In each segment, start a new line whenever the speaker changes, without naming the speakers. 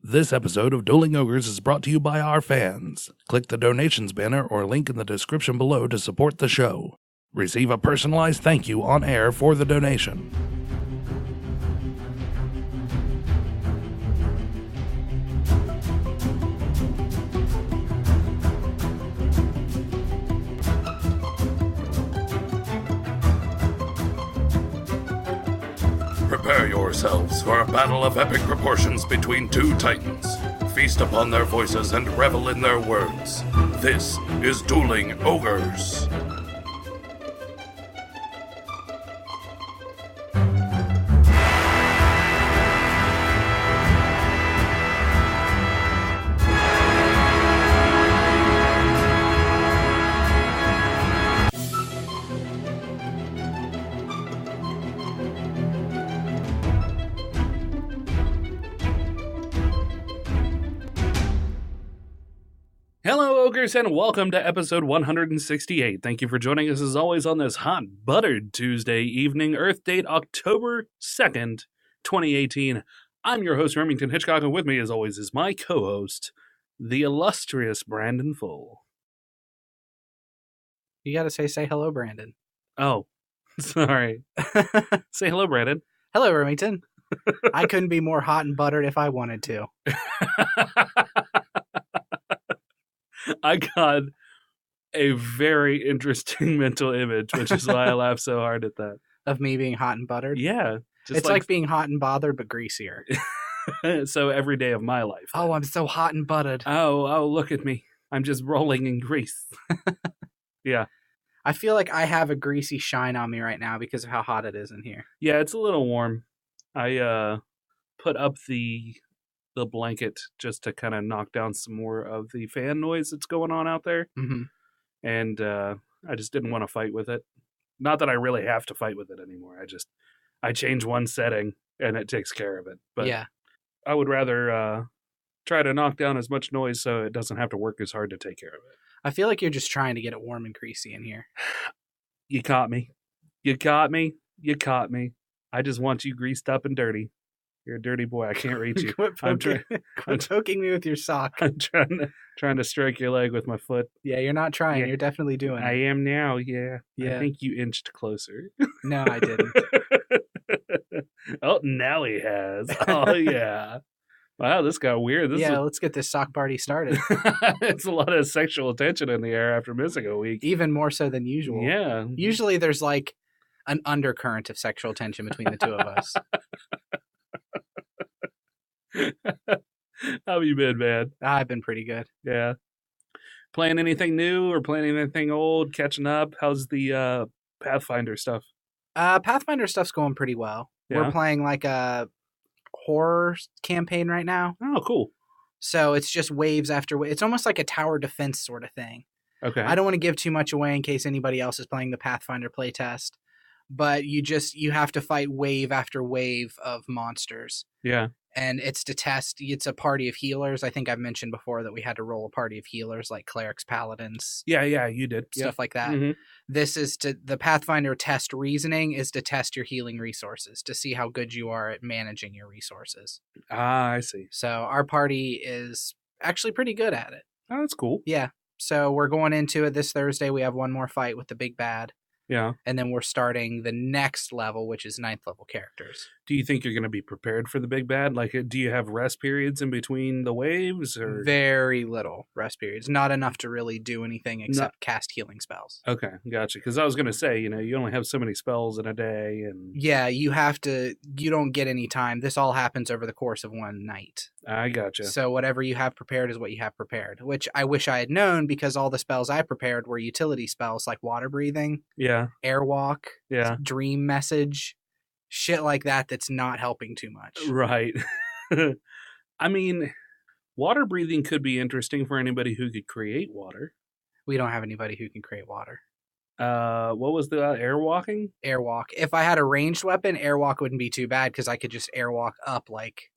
This episode of Dueling Ogres is brought to you by our fans. Click the donations banner or link in the description below to support the show. Receive a personalized thank you on air for the donation. Prepare yourselves for a battle of epic proportions between two titans. Feast upon their voices and revel in their words. This is Dueling Ogres. Hello, Ogres, and welcome to episode 168. Thank you for joining us, as always, on this hot, buttered Tuesday evening, Earth date October 2nd, 2018. I'm your host, Remington Hitchcock, and with me, as always, is my co-host, the illustrious Brandon Full.
You gotta say hello, Brandon.
Oh, sorry. Say hello, Brandon.
Hello, Remington. I couldn't be more hot and buttered if I wanted to.
I got a very interesting mental image, which is why I laugh so hard at that.
Of me being hot and buttered?
Yeah.
It's like being hot and bothered, but greasier.
So every day of my life.
Oh, I'm so hot and buttered.
Oh, look at me. I'm just rolling in grease. Yeah.
I feel like I have a greasy shine on me right now because of how hot it is in here.
Yeah, it's a little warm. I put up the blanket just to kind of knock down some more of the fan noise that's going on out there.
Mm-hmm.
And I just didn't want to fight with it. Not that I really have to fight with it anymore. I change one setting and it takes care of it. But
yeah,
I would rather try to knock down as much noise so it doesn't have to work as hard to take care of it.
I feel like you're just trying to get it warm and greasy in here.
You caught me. You caught me. You caught me. I just want you greased up and dirty. You're a dirty boy. I can't reach you.
Quit poking me with your sock.
I'm trying to stroke your leg with my foot.
Yeah, you're not trying.
Yeah.
You're definitely doing it.
I am now, yeah.
Yeah.
I think you inched closer.
No, I didn't.
Oh, now he has. Oh, yeah. Wow, this got weird.
Let's get this sock party started.
It's a lot of sexual tension in the air after missing a week.
Even more so than usual.
Yeah.
Usually there's like an undercurrent of sexual tension between the two of us.
How have you been, man?
I've been pretty good.
Yeah. Playing anything new or playing anything old? Catching up? How's the Pathfinder stuff?
Pathfinder stuff's going pretty well.
Yeah.
We're playing like a horror campaign right now.
Oh, cool.
So it's just waves after waves. It's almost like a tower defense sort of thing.
Okay.
I don't want to give too much away in case anybody else is playing the Pathfinder playtest. But you have to fight wave after wave of monsters.
Yeah.
And it's a party of healers. I think I've mentioned before that we had to roll a party of healers like clerics, paladins.
Yeah, you did.
Stuff like that.
Mm-hmm.
This is the Pathfinder test reasoning is to test your healing resources, to see how good you are at managing your resources.
Ah, I see.
So our party is actually pretty good at it.
Oh, that's cool.
Yeah. So we're going into it this Thursday. We have one more fight with the big bad.
Yeah.
And then we're starting the next level, which is 9th level characters.
Do you think you're going to be prepared for the big bad? Like, do you have rest periods in between the waves? Or
Very little rest periods. Not enough to really do anything except cast healing spells.
Okay, gotcha. Because I was going to say, you only have so many spells in a day. And
yeah, you don't get any time. This all happens over the course of one night.
I gotcha.
So whatever you have prepared is what you have prepared, which I wish I had known because all the spells I prepared were utility spells like water breathing.
Yeah.
Airwalk,
dream
message, shit like that that's not helping too much.
Right. I mean, water breathing could be interesting for anybody who could create water.
We don't have anybody who can create water.
What was the airwalking?
Airwalk. If I had a ranged weapon, airwalk wouldn't be too bad because I could just airwalk up like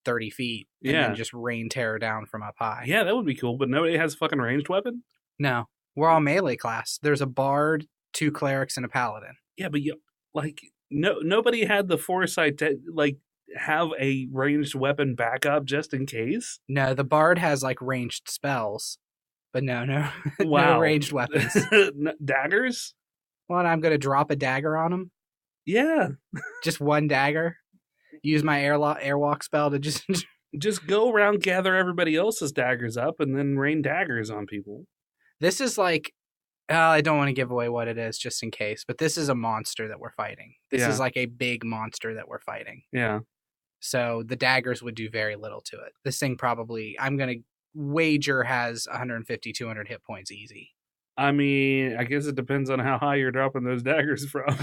30 feet and then just rain terror down from up high.
Yeah, that would be cool, but nobody has a fucking ranged weapon?
No. We're all melee class. There's a bard, 2 clerics, and a paladin.
Yeah, but nobody had the foresight to, have a ranged weapon backup just in case?
No, the bard has like ranged spells, but no, no
Wow.
ranged weapons.
Daggers?
Well, I'm going to drop a dagger on him.
Yeah.
Just one dagger. Use my airwalk spell to just...
Just go around, gather everybody else's daggers up, and then rain daggers on people.
This is like... I don't want to give away what it is just in case, but this is a monster that we're fighting. This is like a big monster that we're fighting.
Yeah.
So the daggers would do very little to it. This thing probably, I'm going to wager, has 150, 200 hit points easy.
I mean, I guess it depends on how high you're dropping those daggers from.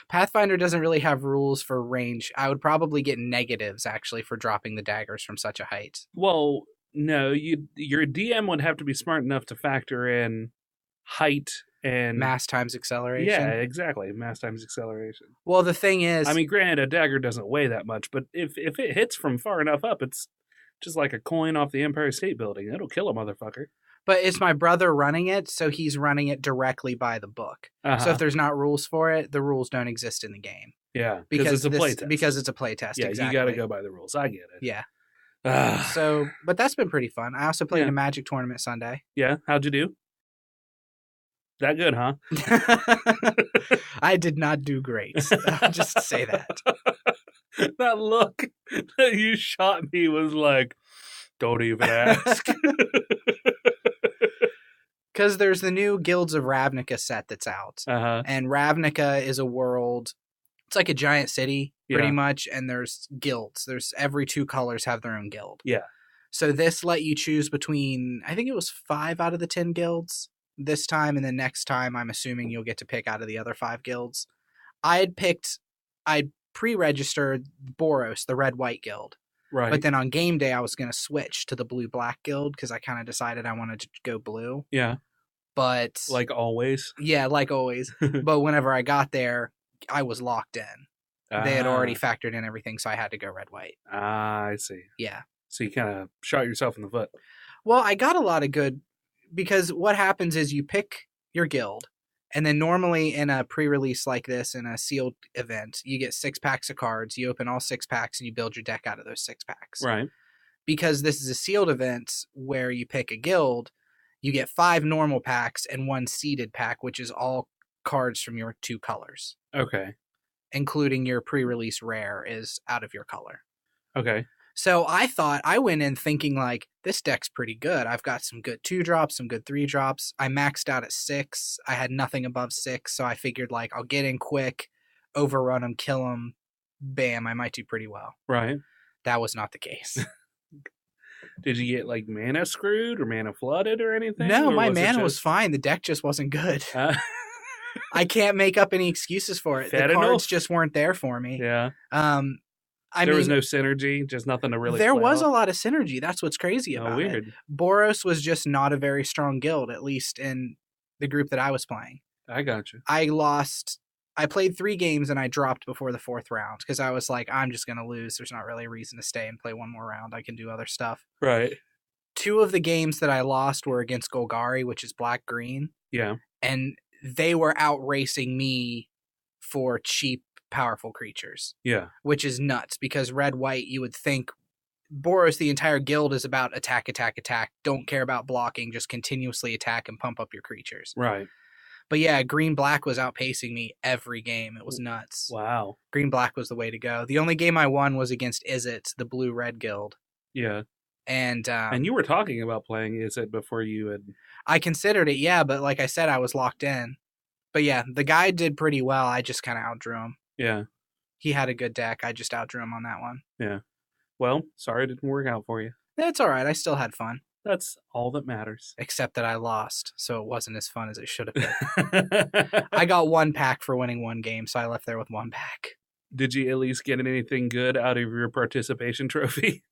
Pathfinder doesn't really have rules for range. I would probably get negatives, actually, for dropping the daggers from such a height.
Well, no, your DM would have to be smart enough to factor in height and
mass times acceleration.
Yeah, exactly. Mass times acceleration.
Well, the thing is,
I mean, granted, a dagger doesn't weigh that much, but if it hits from far enough up, it's just like a coin off the Empire State Building. It'll kill a motherfucker.
But it's my brother running it, so he's running it directly by the book. So if there's not rules for it, the rules don't exist in the game.
Yeah, because it's a playtest.
Because it's a playtest.
Yeah,
exactly.
You got to go by the rules. I get it.
Yeah. So, but that's been pretty fun. I also played in a Magic tournament Sunday.
Yeah, how'd you do? That good, huh?
I did not do great. I'll just say that.
That look that you shot me was like, don't even ask.
Because there's the new Guilds of Ravnica set that's out. And Ravnica is a world, it's like a giant city, pretty much, and there's guilds. There's every 2 colors have their own guild.
Yeah.
So this let you choose between, I think it was 5 out of the 10 guilds this time, and then next time I'm assuming you'll get to pick out of the other 5 guilds. I'd pre-registered Boros, the red-white guild.
Right.
But then on game day I was going to switch to the blue-black guild because I kind of decided I wanted to go blue.
Yeah.
But
like always.
Yeah, like always. But whenever I got there, I was locked in. They had already factored in everything, so I had to go red-white.
I see.
Yeah.
So you kind of shot yourself in the foot.
Well, I got a lot of good... Because what happens is you pick your guild, and then normally in a pre-release like this, in a sealed event, you get 6 packs of cards, you open all 6 packs, and you build your deck out of those 6 packs.
Right.
Because this is a sealed event where you pick a guild, you get 5 normal packs and 1 seeded pack, which is all cards from your 2 colors.
Okay.
Including your pre-release rare is out of your color.
Okay.
So I went in thinking like, this deck's pretty good. I've got some good 2-drops, some good 3-drops. I maxed out at 6. I had nothing above 6. So I figured like, I'll get in quick, overrun them, kill them. Bam, I might do pretty well.
Right.
That was not the case.
Did you get like mana screwed or mana flooded or anything?
No,
or
my mana was fine. The deck just wasn't good. I can't make up any excuses for it. The cards just weren't there for me.
Yeah.
There
was no synergy, just nothing to really.
There was a lot of synergy. That's what's crazy about it. Boros was just not a very strong guild, at least in the group that I was playing.
I got you.
I played 3 games and I dropped before the 4th round because I was like, I'm just going to lose. There's not really a reason to stay and play one more round. I can do other stuff.
Right.
2 of the games that I lost were against Golgari, which is black-green.
Yeah.
And they were outracing me for cheap, powerful creatures.
Yeah.
Which is nuts because red-white, you would think Boros, the entire guild is about attack, attack, attack. Don't care about blocking, just continuously attack and pump up your creatures.
Right.
But yeah, green-black was outpacing me every game. It was nuts.
Wow.
Green-black was the way to go. The only game I won was against Izzet, the blue-red guild.
Yeah.
And
you were talking about playing Izzet before you had...
I considered it, yeah, but like I said, I was locked in. But yeah, the guy did pretty well. I just kind of outdrew him.
Yeah.
He had a good deck. I just outdrew him on that one.
Yeah. Well, sorry it didn't work out for you.
That's all right. I still had fun.
That's all that matters.
Except that I lost, so it wasn't as fun as it should have been. I got 1 pack for winning 1 game, so I left there with 1 pack.
Did you at least get anything good out of your participation trophy?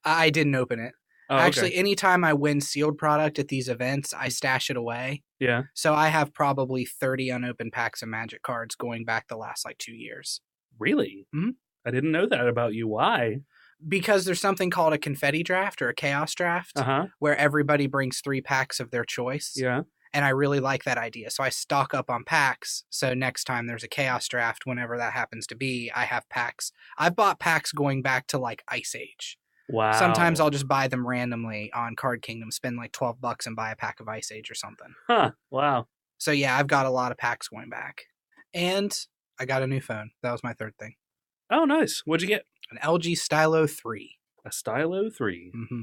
I didn't open it.
Oh,
actually, anytime I win sealed product at these events, I stash it away.
Yeah.
So I have probably 30 unopened packs of Magic cards going back the last 2 years.
Really?
Mm-hmm.
I didn't know that about you. Why?
Because there's something called a confetti draft or a chaos draft where everybody brings 3 packs of their choice.
Yeah.
And I really like that idea. So I stock up on packs. So next time there's a chaos draft, whenever that happens to be, I have packs. I've bought packs going back to like Ice Age.
Wow.
Sometimes I'll just buy them randomly on Card Kingdom, spend like $12 and buy a pack of Ice Age or something.
Huh. Wow.
So yeah, I've got a lot of packs going back. And I got a new phone. That was my third thing.
Oh, nice. What'd you get?
An LG Stylo 3.
A Stylo 3.
Mm-hmm.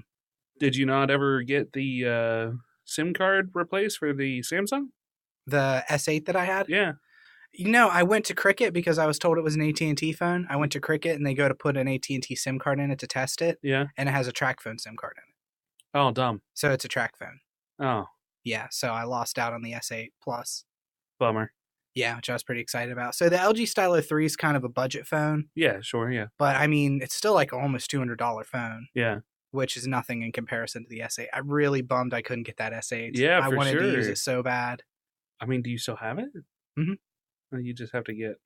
Did you not ever get the SIM card replaced for the Samsung?
The S8 that I had?
Yeah.
You know, I went to Cricket because I was told it was an AT&T phone. I went to Cricket and they go to put an AT&T SIM card in it to test it.
Yeah.
And it has a track phone SIM card in it.
Oh, dumb.
So it's a track phone.
Oh,
Yeah, so I lost out on the S8 Plus.
bummer.
Yeah, which I was pretty excited about. So the LG Stylo 3 is kind of a budget phone.
Yeah, sure, yeah.
But I mean, it's still like almost $200 phone.
Yeah.
Which is nothing in comparison to the S8. I'm really bummed I couldn't get that S8.
Yeah,
I
for
wanted to use
sure.
it so bad.
I mean, do you still have it?
Mhm.
Or you just have to get...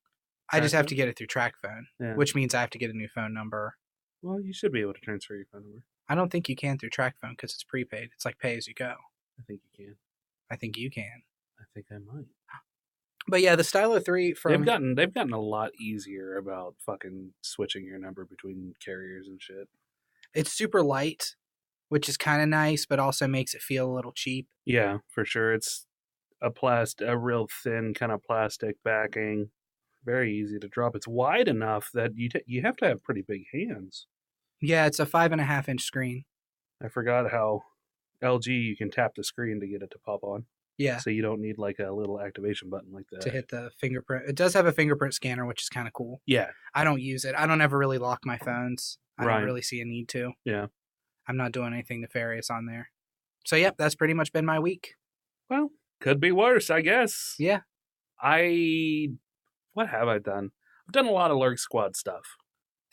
I just have
TrackPhone?
to get it through TrackPhone,
Yeah.
which means I have to get a new phone number.
Well, you should be able to transfer your phone number.
I don't think you can through TrackPhone because it's prepaid. It's like pay as you go.
I think you can.
I think you can.
I think I might.
But yeah, the Stylo 3 from...
They've gotten a lot easier about fucking switching your number between carriers and shit.
It's super light, which is kind of nice, but also makes it feel a little cheap.
Yeah, for sure. It's a real thin kind of plastic backing. Very easy to drop. It's wide enough that you have to have pretty big hands.
Yeah, it's a 5.5-inch screen.
I forgot how LG you can tap the screen to get it to pop on.
Yeah,
So you don't need like a little activation button like that.
to hit the fingerprint. It does have a fingerprint scanner, which is kind of cool.
Yeah.
I don't use it. I don't ever really lock my phones. I
Right.
don't really see a need to.
Yeah.
I'm not doing anything nefarious on there. So, yep, that's pretty much been my week.
Well, could be worse, I guess.
Yeah.
What have I done? I've done a lot of Lurk Squad stuff.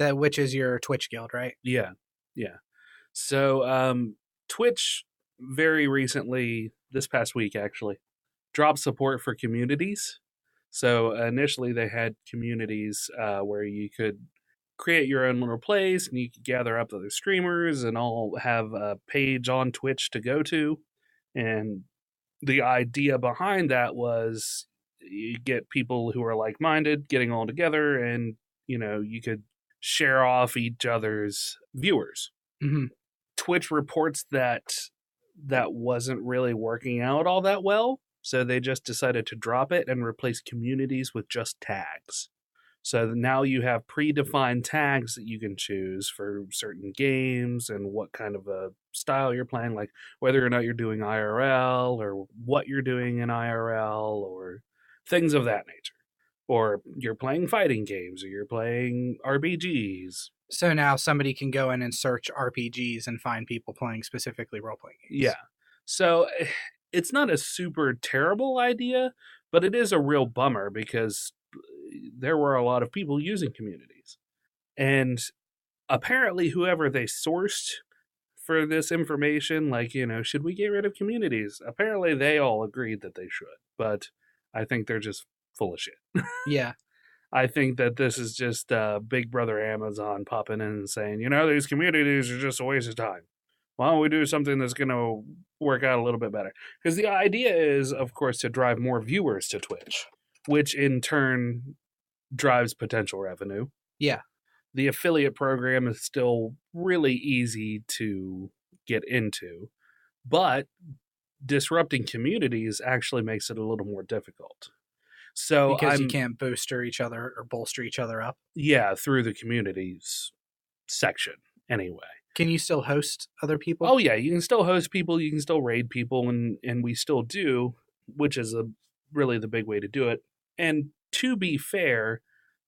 Which is your Twitch guild, right?
Yeah. Yeah. So, Twitch very recently, this past week actually, dropped support for communities. So initially they had communities where you could create your own little place and you could gather up other streamers and all have a page on Twitch to go to. And the idea behind that was you get people who are like-minded getting all together and, you could share off each other's viewers.
Mm-hmm.
Twitch reports that wasn't really working out all that well, so they just decided to drop it and replace communities with just tags. So now you have predefined tags that you can choose for certain games and what kind of a style you're playing, like whether or not you're doing IRL or what you're doing in IRL or things of that nature. Or you're playing fighting games or you're playing RPGs.
So now somebody can go in and search RPGs and find people playing specifically role-playing games.
Yeah. So it's not a super terrible idea, but it is a real bummer because there were a lot of people using communities. And apparently whoever they sourced for this information, should we get rid of communities? Apparently they all agreed that they should, but I think they're just full of shit.
Yeah.
I think that this is just Big Brother Amazon popping in and saying, these communities are just a waste of time. Why don't we do something that's going to work out a little bit better? Because the idea is, of course, to drive more viewers to Twitch, which in turn drives potential revenue.
Yeah.
The affiliate program is still really easy to get into, but disrupting communities actually makes it a little more difficult. So
because you can't bolster each other up.
Yeah, through the communities section anyway.
Can you still host other people?
Oh yeah, you can still host people, you can still raid people, and we still do, which is really the big way to do it. And to be fair,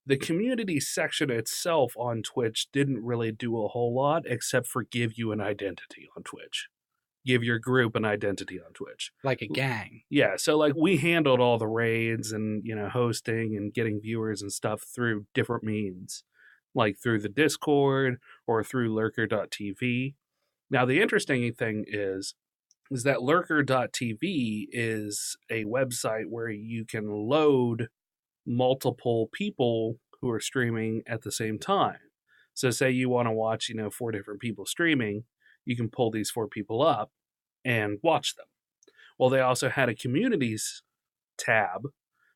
the community section itself on Twitch didn't really do a whole lot except for give you an identity on Twitch. Give your group an identity on Twitch.
Like a gang.
Yeah, so we handled all the raids and, hosting and getting viewers and stuff through different means, like through the Discord or through lurker.tv. Now, the interesting thing is that lurker.tv is a website where you can load multiple people who are streaming at the same time. So say you want to watch, 4 different people streaming, you can pull these 4 people up and watch them. Well, they also had a communities tab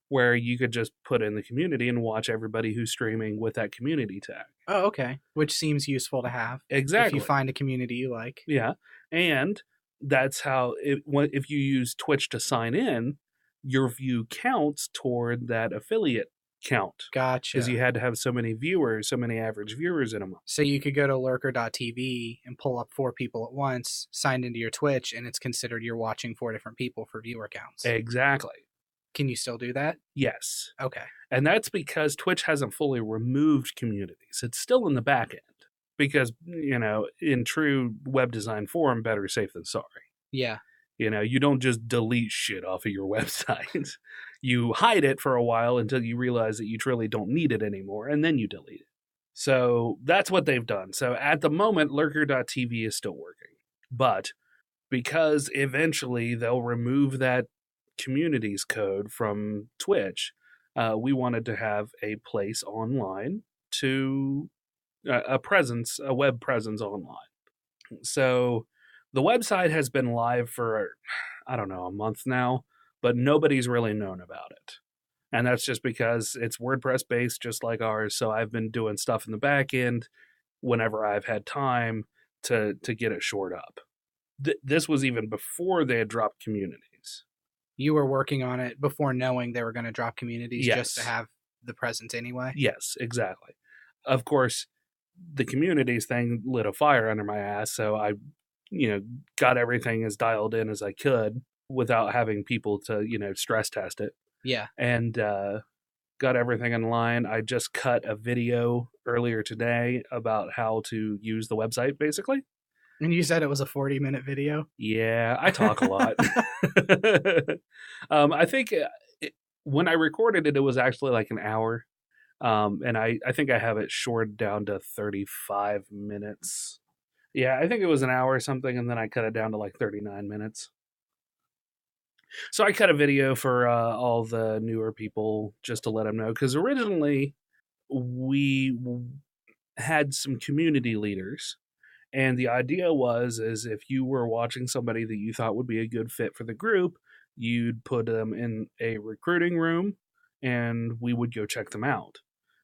where you could just put in the community and watch everybody who's streaming with that community tag.
Oh, okay. Which seems useful to have.
Exactly.
If you find a community you like.
Yeah. And that's how, if you use Twitch to sign in, your view counts toward that affiliate count.
Gotcha.
Because you had to have so many viewers, so many average viewers in a month.
So you could go to lurker.tv and pull up 4 people at once, sign into your Twitch, and it's considered you're watching 4 different people for viewer counts.
Exactly.
Can you still do that?
Yes.
Okay.
And that's because Twitch hasn't fully removed communities. It's still in the back end. Because, in true web design form, better safe than sorry.
Yeah.
You don't just delete shit off of your website. You hide it for a while until you realize that you truly don't need it anymore, and then you delete it. So that's what they've done. So at the moment, lurker.tv is still working. But because eventually they'll remove that communities code from Twitch, we wanted to have a place online to a web presence online. So the website has been live for, I don't know, a month now, but nobody's really known about it. And that's just because it's WordPress based, just like ours. So I've been doing stuff in the back end whenever I've had time to get it shored up. This was even before they had dropped communities.
You were working on it before knowing they were going to drop communities.
Yes.
Just to have the presence anyway?
Yes, exactly. Of course, the communities thing lit a fire under my ass, so I got everything as dialed in as I could without having people to, stress test it.
Yeah.
And got everything in line. I just cut a video earlier today about how to use the website, basically.
And you said it was a 40-minute video?
Yeah, I talk a lot. I think when I recorded it, it was actually like an hour. And I think I have it shored down to 35 minutes. Yeah, I think it was an hour or something, and then I cut it down to like 39 minutes. So I cut a video for all the newer people just to let them know, because originally we had some community leaders, and the idea is if you were watching somebody that you thought would be a good fit for the group, you'd put them in a recruiting room, and we would go check them out.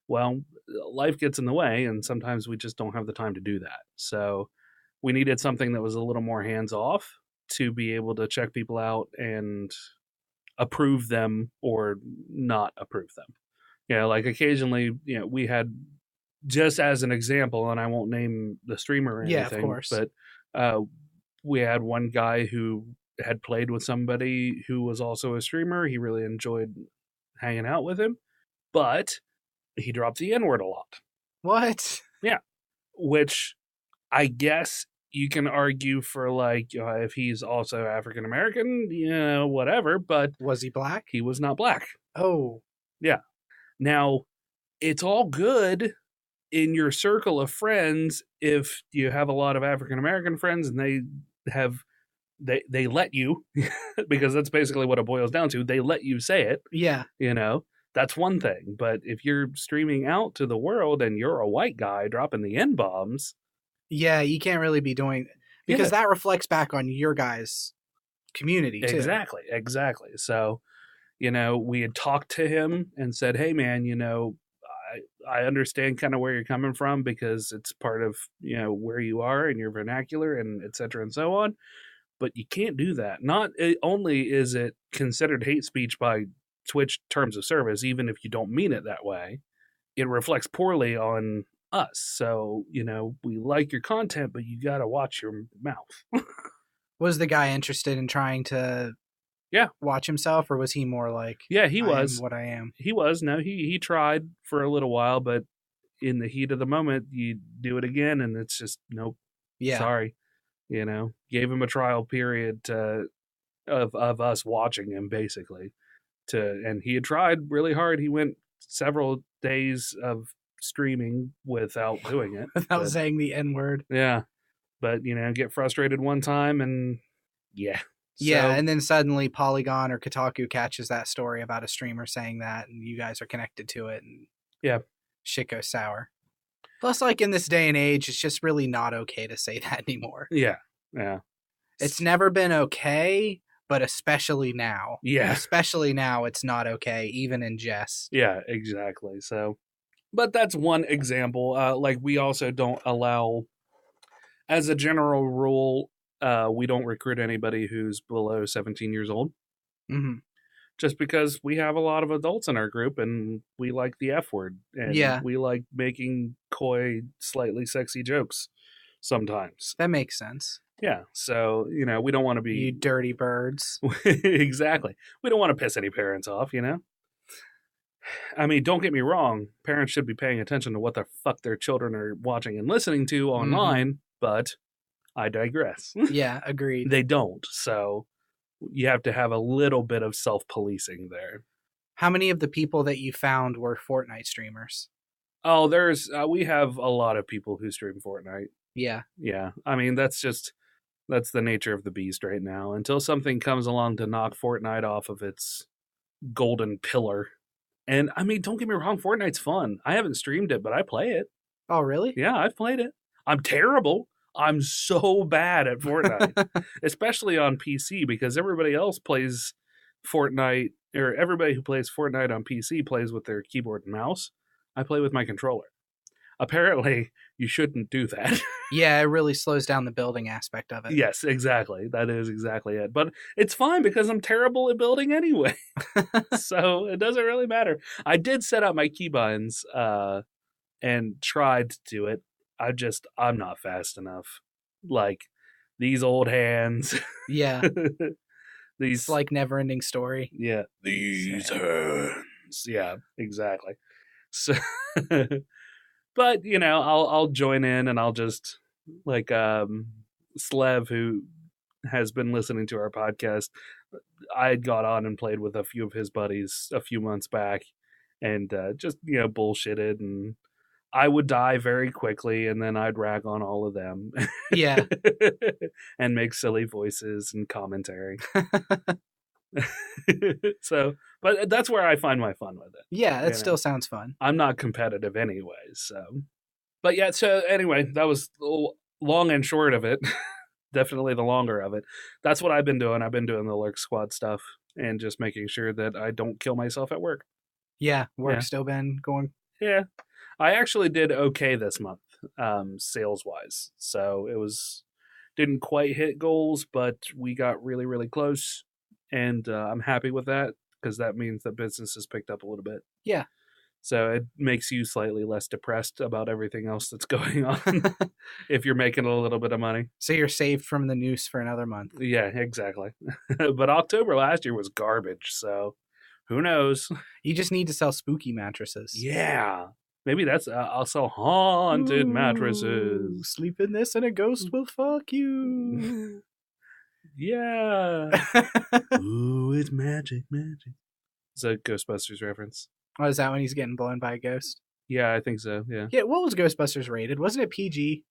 Well, life gets in the way, and sometimes we just don't have the time to do that. So we needed something that was a little more hands-off to be able to check people out and approve them or not approve them. Like occasionally, we had, just as an example, and I won't name the streamer or anything,
of course.
But we had one guy who had played with somebody who was also a streamer. He really enjoyed hanging out with him, but he dropped the N-word a lot.
What?
Yeah. Which I guess you can argue for, like, if he's also African American, whatever, but
was he black?
He was not black.
Oh.
Yeah. Now, it's all good in your circle of friends if you have a lot of African American friends and they let you, because that's basically what it boils down to. They let you say it.
Yeah.
That's one thing. But if you're streaming out to the world and you're a white guy dropping the N-bombs,
yeah, you can't really be doing, because that reflects back on your guys' community too.
Exactly. So, we had talked to him and said, hey man, I understand kind of where you're coming from, because it's part of, where you are and your vernacular and et cetera and so on. But you can't do that. Not only is it considered hate speech by Twitch terms of service, even if you don't mean it that way, it reflects poorly on us. So, we like your content, but you got to watch your mouth.
Was the guy interested in trying to watch himself, or was he more like,
he was
what I am?
He was. No, he tried for a little while, but in the heat of the moment, you do it again, and it's just, nope.
Yeah.
Sorry. Gave him a trial period of us watching him, basically. And he had tried really hard. He went several days of streaming without doing it.
Without saying the N-word.
Yeah. But, get frustrated one time and yeah.
Yeah, and then suddenly Polygon or Kotaku catches that story about a streamer saying that, and you guys are connected to it, and shit goes sour. Plus, like, in this day and age, it's just really not okay to say that anymore.
Yeah.
It's never been okay, but especially now.
Yeah.
Especially now, it's not okay, even in jest.
Yeah, exactly. So, but that's one example. Like, we also don't allow, as a general rule, we don't recruit anybody who's below 17 years old.
Mm-hmm.
Just because we have a lot of adults in our group and we like the F word. And
Yeah.
we like making coy, slightly sexy jokes sometimes.
That makes sense.
Yeah. So, we don't want to be...
You dirty birds.
Exactly. We don't want to piss any parents off, I mean, don't get me wrong. Parents should be paying attention to what the fuck their children are watching and listening to online, but I digress.
Yeah, agreed.
They don't. So you have to have a little bit of self-policing there.
How many of the people that you found were Fortnite streamers?
Oh, we have a lot of people who stream Fortnite.
Yeah.
Yeah. I mean, that's the nature of the beast right now. Until something comes along to knock Fortnite off of its golden pillar. And I mean, don't get me wrong, Fortnite's fun. I haven't streamed it, but I play it.
Oh, really?
Yeah, I've played it. I'm terrible. I'm so bad at Fortnite, especially on PC, because everybody else plays Fortnite, or everybody who plays Fortnite on PC plays with their keyboard and mouse. I play with my controller. Apparently, you shouldn't do that.
Yeah, it really slows down the building aspect of it.
Yes, exactly. That is exactly it. But it's fine because I'm terrible at building anyway. So it doesn't really matter. I did set up my keybinds and tried to do it. I'm not fast enough. Like, these old hands.
Yeah.
These...
It's like never-ending story.
Yeah. These hands. Yeah, exactly. So... But, I'll join in and I'll just, like, Slev, who has been listening to our podcast, I had got on and played with a few of his buddies a few months back and just, bullshitted, and I would die very quickly and then I'd rag on all of them.
Yeah.
And make silly voices and commentary. So, but that's where I find my fun with it.
Yeah, it still sounds fun.
I'm not competitive anyways, so. But yeah, so anyway, that was long and short of it. Definitely the longer of it. That's what I've been doing. I've been doing the Lurk Squad stuff and just making sure that I don't kill myself at work.
Yeah, work's still been going.
Yeah. I actually did okay this month, sales-wise. So didn't quite hit goals, but we got really, really close. And I'm happy with that because that means that business has picked up a little bit.
Yeah.
So it makes you slightly less depressed about everything else that's going on if you're making a little bit of money.
So you're saved from the noose for another month.
Yeah, exactly. But October last year was garbage, so who knows?
You just need to sell spooky mattresses.
Yeah. Maybe I'll sell haunted mattresses.
Sleep in this and a ghost will fuck you.
Yeah. Ooh, it's magic. It's a Ghostbusters reference.
Oh, is that when he's getting blown by a ghost?
Yeah, I think so, yeah.
Yeah, what was Ghostbusters rated? Wasn't it PG?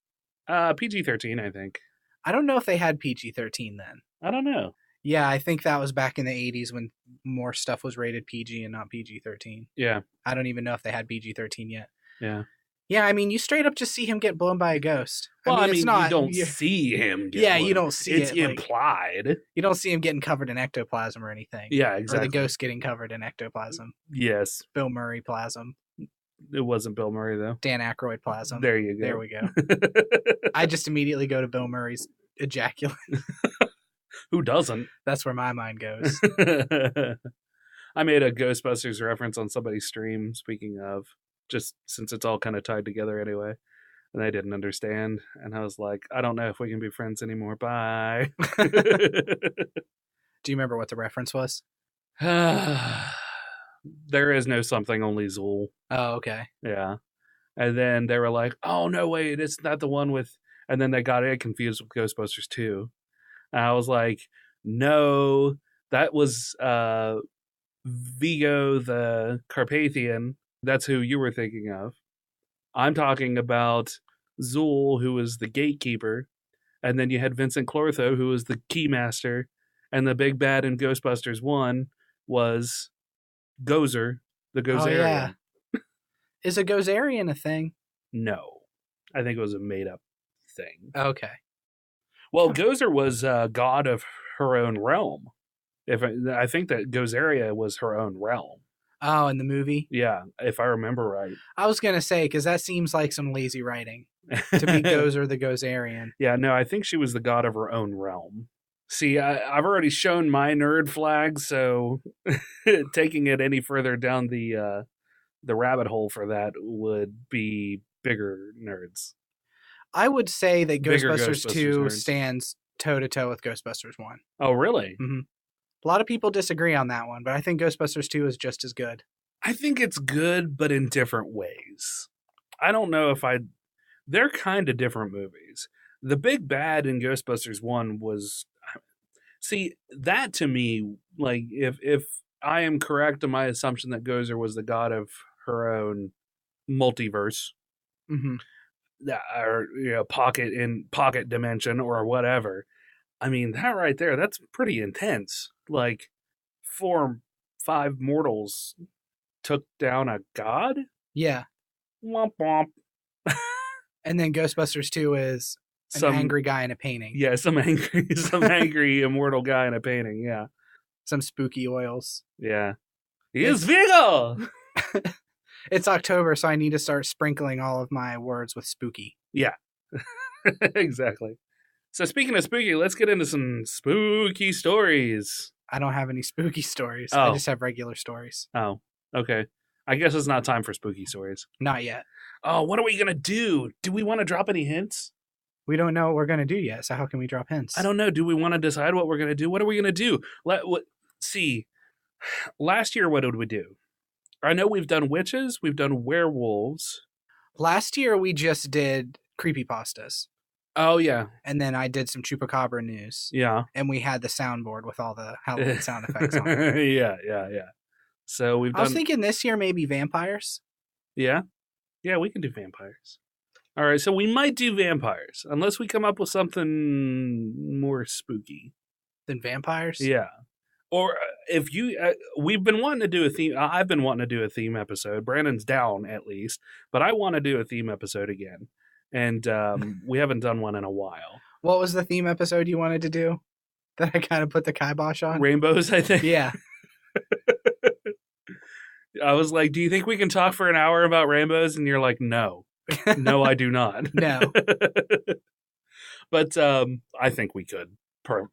PG-13, I think.
I don't know if they had PG-13 then.
I don't know.
Yeah, I think that was back in the 80s when more stuff was rated PG and not PG-13.
Yeah.
I don't even know if they had PG-13 yet.
Yeah.
Yeah, I mean, you straight up just see him get blown by a ghost.
Well, it's not, you don't see him get blown.
You don't see
it's
it.
It's implied.
You don't see him getting covered in ectoplasm or anything.
Yeah, exactly.
Or the ghost getting covered in ectoplasm.
Yes.
Bill Murray plasm.
It wasn't Bill Murray, though.
Dan Aykroyd plasm.
There you go.
There we go. I just immediately go to Bill Murray's ejaculate.
Who doesn't?
That's where my mind goes.
I made a Ghostbusters reference on somebody's stream, speaking of, just since it's all kind of tied together anyway. And they didn't understand. And I was like, I don't know if we can be friends anymore. Bye.
Do you remember what the reference was?
There is no something, only Zool.
Oh, okay.
Yeah. And then they were like, oh, no, wait, it's not the one with... And then they got it confused with Ghostbusters 2. And I was like, no, that was Vigo the Carpathian. That's who you were thinking of. I'm talking about Zool, who was the gatekeeper. And then you had Vincent Clortho, who was the keymaster. And the big bad in Ghostbusters 1 was Gozer, the Gozerian. Oh, yeah.
Is a Gozerian a thing?
No. I think it was a made-up thing.
Okay.
Well, Gozer was a god of her own realm. I think that Gozaria was her own realm.
Oh, in the movie?
Yeah, if I remember right.
I was going to say, because that seems like some lazy writing to be Gozer the Gozerian.
Yeah, no, I think she was the god of her own realm. See, I've already shown my nerd flag, so taking it any further down the rabbit hole for that would be bigger nerds.
I would say that
Bigger
Ghostbusters 2
nerds.
stands toe-to-toe with Ghostbusters 1.
Oh, really?
Mm-hmm. A lot of people disagree on that one, but I think Ghostbusters 2 is just as good.
I think it's good, but in different ways. I don't know if they're kind of different movies. The big bad in Ghostbusters 1 was... See, that to me, like, if I am correct in my assumption that Gozer was the god of her own multiverse, or pocket dimension or whatever, I mean, that right there, that's pretty intense. Like, 4-5 mortals took down a god?
Yeah.
Womp womp.
And then Ghostbusters 2 is some angry guy in a painting.
Yeah, some angry immortal guy in a painting, yeah.
Some spooky oils.
Yeah. He is Vigo!
It's October, so I need to start sprinkling all of my words with spooky.
Yeah. Exactly. So speaking of spooky, let's get into some spooky stories.
I don't have any spooky stories.
Oh.
I just have regular stories.
Oh, okay. I guess it's not time for spooky stories.
Not yet.
Oh, what are we going to do? Do we want to drop any hints?
We don't know what we're going to do yet, so how can we drop hints?
I don't know. Do we want to decide what we're going to do? What are we going to do? See, last year, what did we do? I know we've done witches. We've done werewolves.
Last year, we just did creepypastas.
Oh, yeah.
And then I did some Chupacabra news.
Yeah.
And we had the soundboard with all the Halloween sound effects on it.
Yeah. So we've done...
I was thinking this year maybe vampires.
Yeah? Yeah, we can do vampires. All right, so we might do vampires, unless we come up with something more spooky.
Than vampires?
Yeah. Or if you... we've been wanting to do a theme... I've been wanting to do a theme episode. Brandon's down, at least. But I want to do a theme episode again. And we haven't done one in a while.
What was the theme episode you wanted to do? That I kind of put the kibosh on?
Rainbows, I think.
Yeah.
I was like, do you think we can talk for an hour about rainbows? And you're like, no. No, I do not.
No.
But I think we could,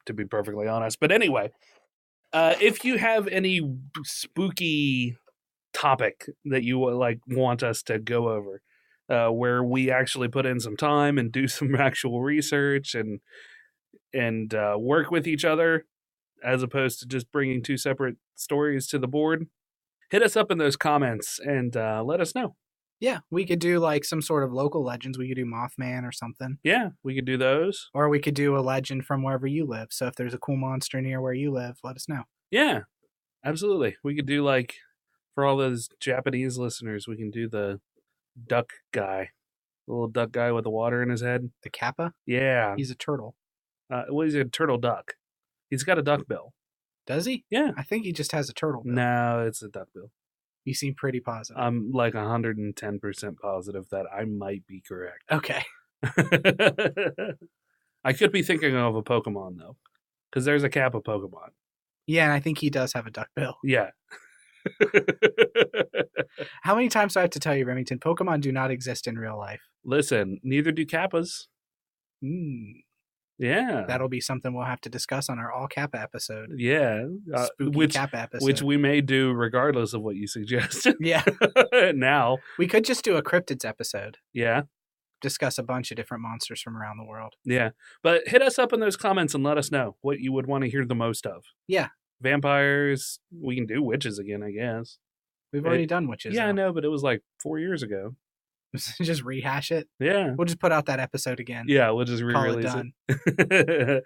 to be perfectly honest. But anyway, if you have any spooky topic that you want us to go over, where we actually put in some time and do some actual research and work with each other, as opposed to just bringing two separate stories to the board, hit us up in those comments and let us know.
Yeah, we could do like some sort of local legends. We could do Mothman or something.
Yeah, we could do those.
Or we could do a legend from wherever you live. So if there's a cool monster near where you live, let us know.
Yeah, absolutely. We could do for all those Japanese listeners, we can do the duck guy. The little duck guy with the water in his head.
The kappa?
Yeah.
He's a turtle.
He's a turtle duck. He's got a duck bill.
Does he?
Yeah.
I think he just has a turtle bill.
No, it's a duck bill.
You seem pretty positive.
I'm 110% positive that I might be correct.
Okay.
I could be thinking of a Pokemon, though. Because there's a Kappa Pokemon.
Yeah, and I think he does have a duck bill.
Yeah.
How many times do I have to tell you, Remington? Pokemon do not exist in real life.
Listen, neither do Kappas. Yeah.
That'll be something we'll have to discuss on our all Kappa episode.
Yeah.
Spooky Kappa episode.
Which we may do regardless of what you suggest.
Yeah.
Now.
We could just do a cryptids episode.
Yeah.
Discuss a bunch of different monsters from around the world.
Yeah. But hit us up in those comments and let us know what you would want to hear the most of.
Yeah.
Vampires. We can do witches again, I guess.
We've already done witches.
Yeah,
though.
I know, but it was 4 years ago.
Just rehash it.
Yeah.
We'll just put out that episode again.
Yeah, we'll just re-release
it.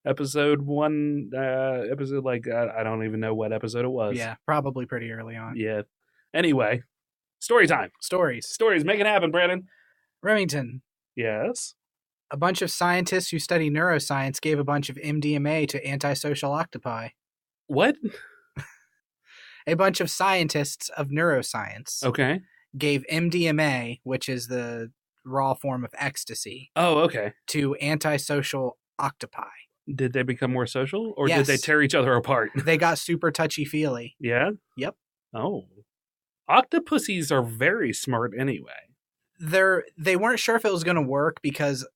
Episode 1, episode I don't even know what episode it was.
Yeah, probably pretty early on.
Yeah. Anyway, story time.
Stories.
Make it happen, Brandon.
Remington.
Yes?
A bunch of scientists who study neuroscience gave a bunch of MDMA to antisocial octopi.
What?
A bunch of scientists of neuroscience.
Okay.
Gave MDMA, which is the raw form of ecstasy.
Oh, okay.
To antisocial octopi.
Did they become more social, or did they
Yes.
tear each other apart?
They got super touchy-feely.
Yeah?
Yep.
Oh. Octopussies are very smart anyway.
They weren't sure if it was going to work because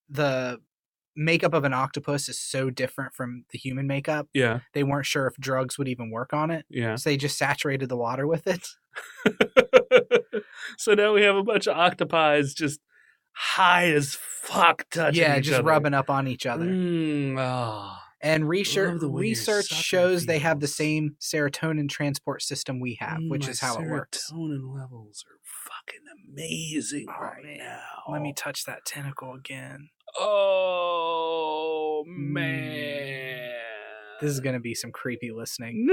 the makeup of an octopus is so different from the human makeup.
Yeah.
They weren't sure if drugs would even work on it.
Yeah.
So they just saturated the water with it.
So now we have a bunch of octopi just high as fuck touching each other.
Yeah, just rubbing up on each other. And research shows they have the same serotonin transport system we have, which is how it works.
Serotonin levels are fucking amazing now.
Let me touch that tentacle again.
Oh, man.
This is going to be some creepy listening.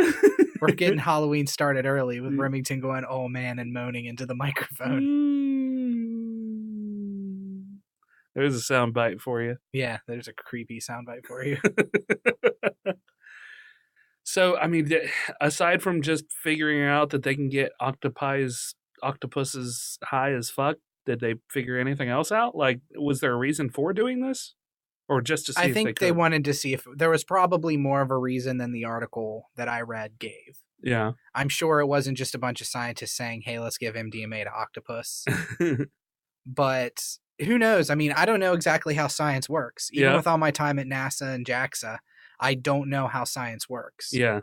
We're getting Halloween started early with Remington going, oh man, and moaning into the microphone.
There's a sound bite for you.
Yeah, there's a creepy sound bite for you.
So, I mean, aside from just figuring out that they can get octopuses high as fuck, did they figure anything else out? Like, was there a reason for doing this? Or just to see if
they wanted to see if there was probably more of a reason than the article that I read gave.
Yeah.
I'm sure it wasn't just a bunch of scientists saying, hey, let's give MDMA to octopus. But who knows? I mean, I don't know exactly how science works. Even with all my time at NASA and JAXA, I don't know how science works.
Yeah.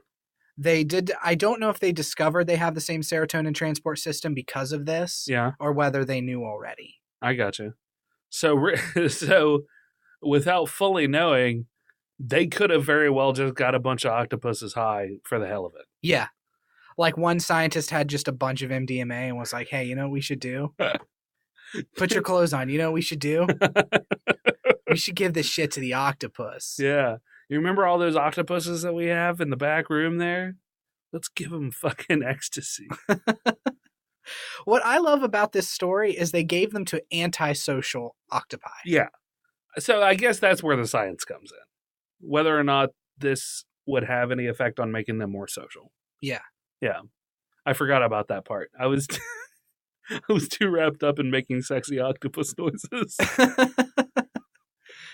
I don't know if they discovered they have the same serotonin transport system because of this.
Yeah.
Or whether they knew already.
I gotcha. So without fully knowing, they could have very well just got a bunch of octopuses high for the hell of it.
Yeah. Like one scientist had just a bunch of MDMA and was like, hey, you know what we should do? Put your clothes on. You know what we should do? We should give this shit to the octopus.
Yeah. You remember all those octopuses that we have in the back room there? Let's give them fucking ecstasy.
What I love about this story is they gave them to antisocial octopi.
Yeah. So I guess that's where the science comes in. Whether or not this would have any effect on making them more social.
Yeah.
Yeah. I forgot about that part. I was too wrapped up in making sexy octopus noises.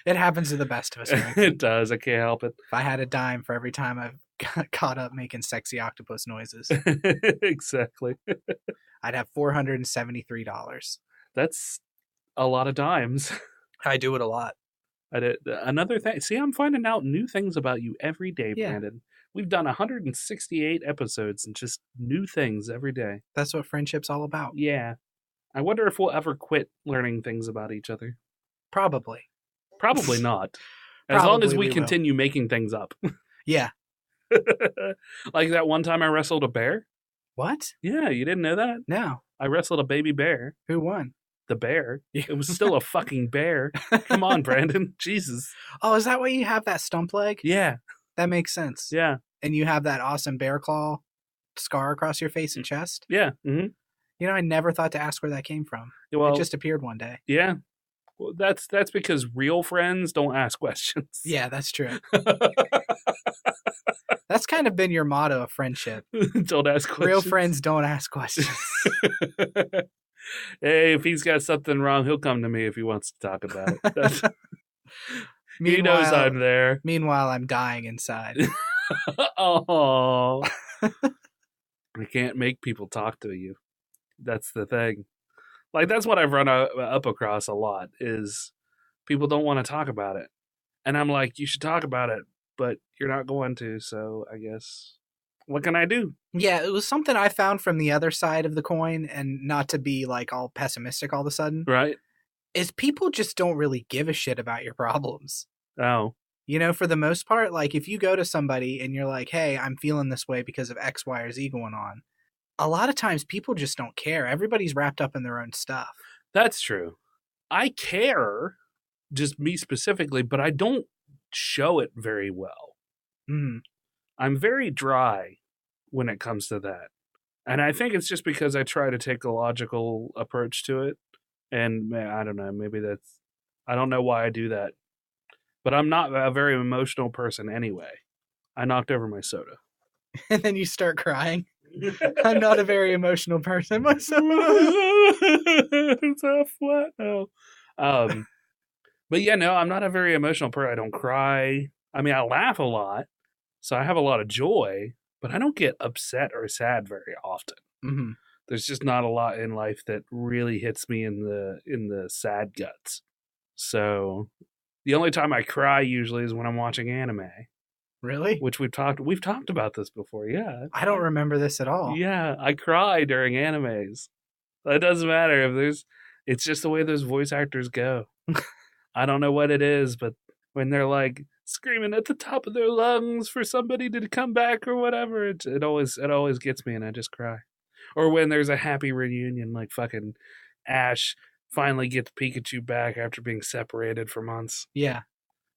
It happens to the best of us.
It does. I can't help it.
If I had a dime for every time I've got caught up making sexy octopus noises.
Exactly.
I'd have $473.
That's a lot of dimes.
I do it a lot.
I did another thing. See, I'm finding out new things about you every day, Brandon. We've done 168 episodes and just new things every day.
That's what friendship's all about.
Yeah. I wonder if we'll ever quit learning things about each other.
Probably.
Probably not. As long as we continue making things up.
Yeah.
Like that one time I wrestled a bear.
What?
Yeah, you didn't know that?
No.
I wrestled a baby bear.
Who won?
The bear. It was still a fucking bear. Come on, Brandon. Jesus.
Oh, is that why you have that stump leg?
Yeah.
That makes sense.
Yeah.
And you have that awesome bear claw scar across your face and chest?
Yeah. Mm-hmm.
You know, I never thought to ask where that came from. Well, it just appeared one day.
Yeah. Well, that's because real friends don't ask questions.
Yeah, that's true. That's kind of been your motto of friendship.
Don't ask questions.
Real friends don't ask questions.
Hey, if he's got something wrong, he'll come to me if he wants to talk about it. He knows I'm there.
Meanwhile, I'm dying inside.
Oh, I can't make people talk to you. That's the thing. Like, that's what I've run up across a lot, is people don't want to talk about it. And I'm like, you should talk about it, but you're not going to, so I guess, what can I do?
Yeah, it was something I found from the other side of the coin, and not to be like all pessimistic all of a sudden.
Right.
Is people just don't really give a shit about your problems.
Oh.
You know, for the most part, like if you go to somebody and you're like, hey, I'm feeling this way because of X, Y, or Z going on, a lot of times people just don't care. Everybody's wrapped up in their own stuff.
That's true. I care, just me specifically, but I don't show it very well.
Mm.
I'm very dry when it comes to that. And I think it's just because I try to take a logical approach to it. And I don't know, maybe that's, I don't know why I do that. But I'm not a very emotional person anyway. I knocked over my soda.
And then you start crying. I'm not a very emotional person myself.
It's a flat no. But yeah, no, I'm not a very emotional person. I don't cry. I mean, I laugh a lot, so I have a lot of joy, but I don't get upset or sad very often.
Mm-hmm.
There's just not a lot in life that really hits me in the sad guts. So the only time I cry usually is when I'm watching anime,
Really?
which we've talked about this before. Yeah,
I don't remember this at all.
yeah, I cry during animes. It doesn't matter if it's just the way those voice actors go. I don't know what it is, but when they're like screaming at the top of their lungs for somebody to come back or whatever, it always gets me and I just cry. Or when there's a happy reunion, like fucking Ash finally gets Pikachu back after being separated for months.
Yeah.